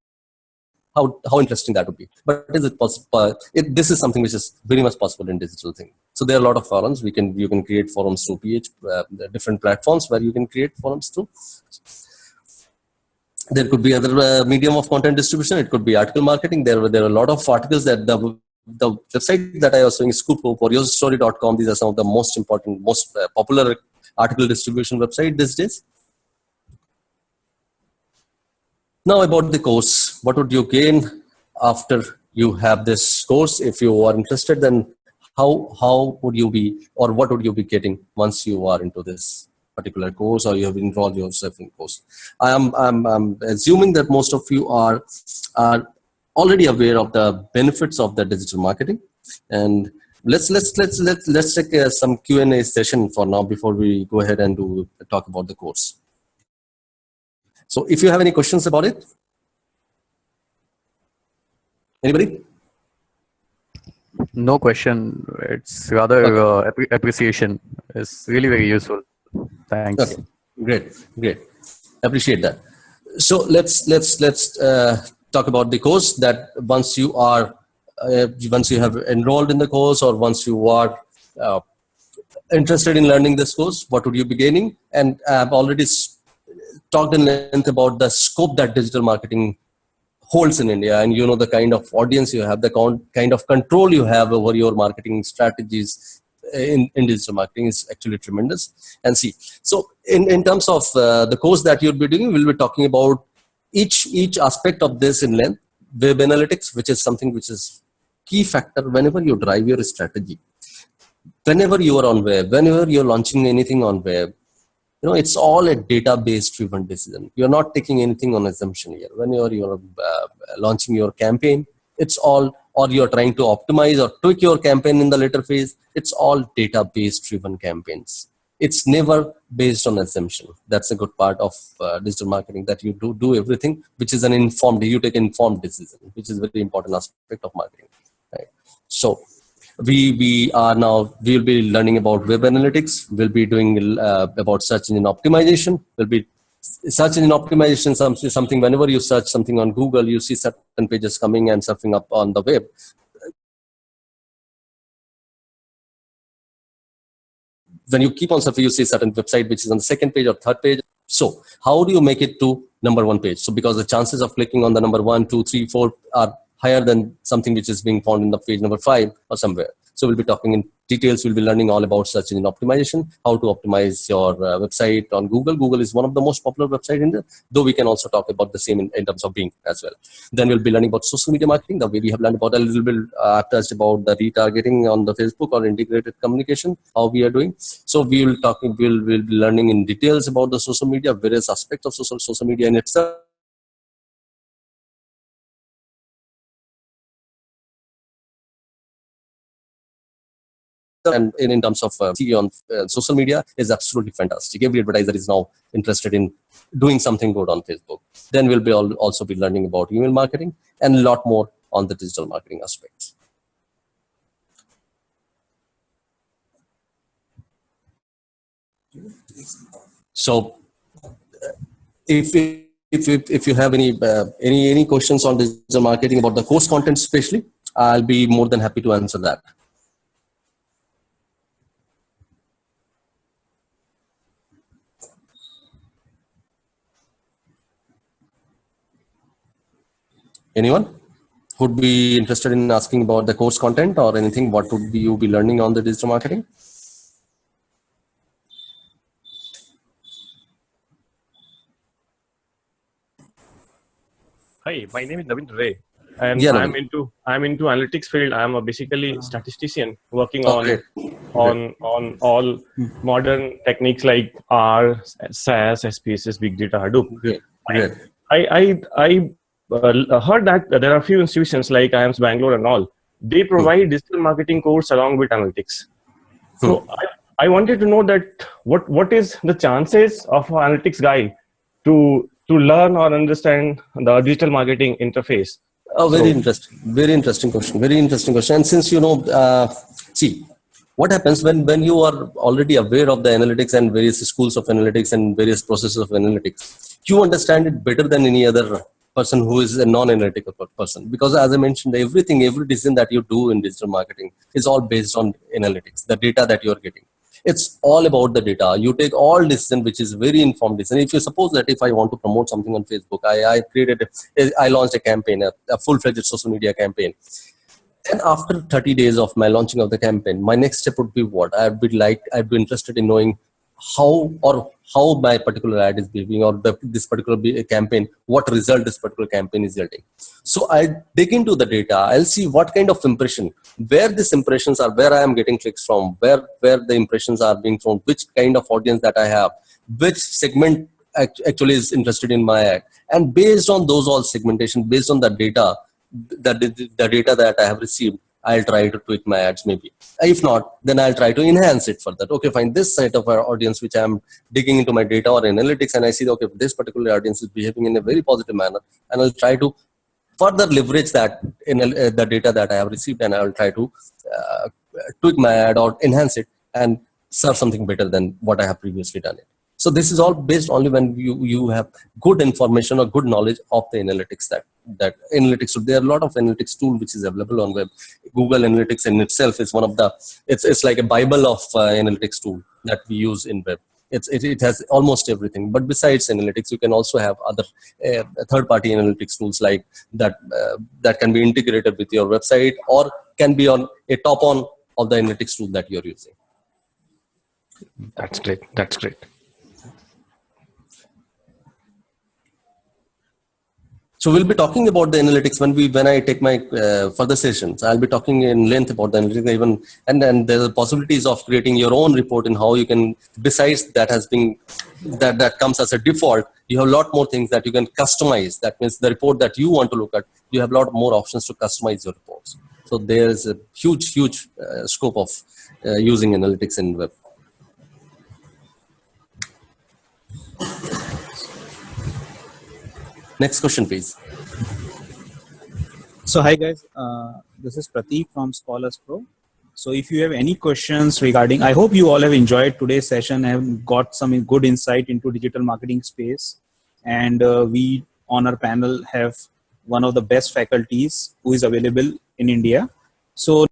How interesting that would be. But is it possible? This is something which is very much possible in digital thing. So there are a lot of forums. You can create forums through different platforms where you can create forums through. There could be other medium of content distribution. It could be article marketing. There are a lot of articles that the website that I was showing, Scoop or userstory.com. These are some of the most important, most popular article distribution website these days. Now about the course, what would you gain after you have this course? If you are interested, then how would you be, or what would you be getting once you are into this particular course, or you have enrolled yourself in course? I'm assuming that most of you are already aware of the benefits of the digital marketing, and let's take some Q&A session for now before we go ahead and talk about the course. So if you have any questions about it, anybody? No question. It's rather appreciation. It's really very useful. Thanks. Okay, great. Appreciate that. So let's talk about the course. That once you have enrolled in the course, or once you are interested in learning this course, what would you be gaining? And I've already talked in length about the scope that digital marketing holds in India, and you know the kind of audience you have, the kind of control you have over your marketing strategies in digital marketing is actually tremendous. And see, so in terms of the course that you'll be doing, we'll be talking about each aspect of this in length. Web analytics, which is something which is key factor whenever you drive your strategy. Whenever you are on web, whenever you're launching anything on web, you know, it's all a database driven decision. You're not taking anything on assumption here. When you're launching your campaign, it's all, or you're trying to optimize or tweak your campaign in the later phase, it's all database driven campaigns. It's never based on assumption. That's a good part of digital marketing, that you do everything which is you take informed decision, which is a very important aspect of marketing. Right? So we'll be learning about web analytics. We'll be doing about search engine optimization. Search engine optimization, something whenever you search something on Google, you see certain pages coming and surfing up on the web. When you keep on surfing, you see certain website which is on the second page or third page. So how do you make it to number one page? So because the chances of clicking on the number 1, 2, 3, 4 are higher than something which is being found in the page number 5 or somewhere. So we'll be talking in details. We'll be learning all about search engine optimization, how to optimize your website on Google. Google is one of the most popular websites in there, though we can also talk about the same in terms of Bing as well. Then we'll be learning about social media marketing, the way we have learned about a little bit, touched about the retargeting on the Facebook or integrated communication, how we are doing. So we'll be learning in details about the social media, various aspects of social media in itself. And in terms of on social media is absolutely fantastic. Every advertiser is now interested in doing something good on Facebook. Then we'll be also be learning about email marketing and a lot more on the digital marketing aspects. So if you have any questions on digital marketing about the course content especially, I'll be more than happy to answer that. Anyone who'd be interested in asking about the course content or anything? What would you be learning on the digital marketing? Hi, my name is Naveen Ray, and Yeah, I'm into analytics field. I'm a basically statistician working on all modern techniques like R, SAS, SPSS, Big Data, Hadoop. Great. I heard that there are a few institutions like IIMS Bangalore and all. They provide digital marketing course along with analytics. So I wanted to know that what is the chances of an analytics guy to learn or understand the digital marketing interface? Oh, very interesting question. And since you know, see, what happens when you are already aware of the analytics and various schools of analytics and various processes of analytics, you understand it better than any other person who is a non-analytical person. Because as I mentioned, every decision that you do in digital marketing is all based on analytics, the data that you are getting. It's all about the data. You take all decision, which is very informed decision. If you suppose that if I want to promote something on Facebook, I launched a campaign, a full-fledged social media campaign. And after 30 days of my launching of the campaign, my next step would be what? I'd be interested in knowing how my particular ad is behaving, or this particular campaign, what result this particular campaign is yielding. So I dig into the data. I'll see what kind of impression, where these impressions are, where I am getting clicks from, where the impressions are being from, which kind of audience that I have, which segment actually is interested in my ad. And based on those all segmentation, based on the data, the data that I have received, I'll try to tweak my ads maybe. If not, then I'll try to enhance it further. Okay, fine, this set of our audience which I'm digging into my data or analytics, and I see, okay, this particular audience is behaving in a very positive manner, and I'll try to further leverage that in the data that I have received, and I'll try to tweak my ad or enhance it and serve something better than what I have previously done it. So this is all based only when you have good information or good knowledge of the analytics that analytics. So there are a lot of analytics tool which is available on web. Google Analytics in itself is one of the, it's like a Bible of analytics tool that we use in web. It has almost everything. But besides analytics, you can also have other third-party analytics tools like that can be integrated with your website or can be on a top-on of the analytics tool that you're using. That's great. That's great. So we'll be talking about the analytics when I take my further sessions. I'll be talking in length about the analytics even, and then there are possibilities of creating your own report and how you can, besides that that comes as a default, you have a lot more things that you can customize. That means the report that you want to look at, you have a lot more options to customize your reports. So there's a huge scope of using analytics in web. Next question, please. So hi guys, this is Prateek from Scholars Pro. So if you have any questions regarding, I hope you all have enjoyed today's session and got some good insight into digital marketing space. And we on our panel have one of the best faculties who is available in India. So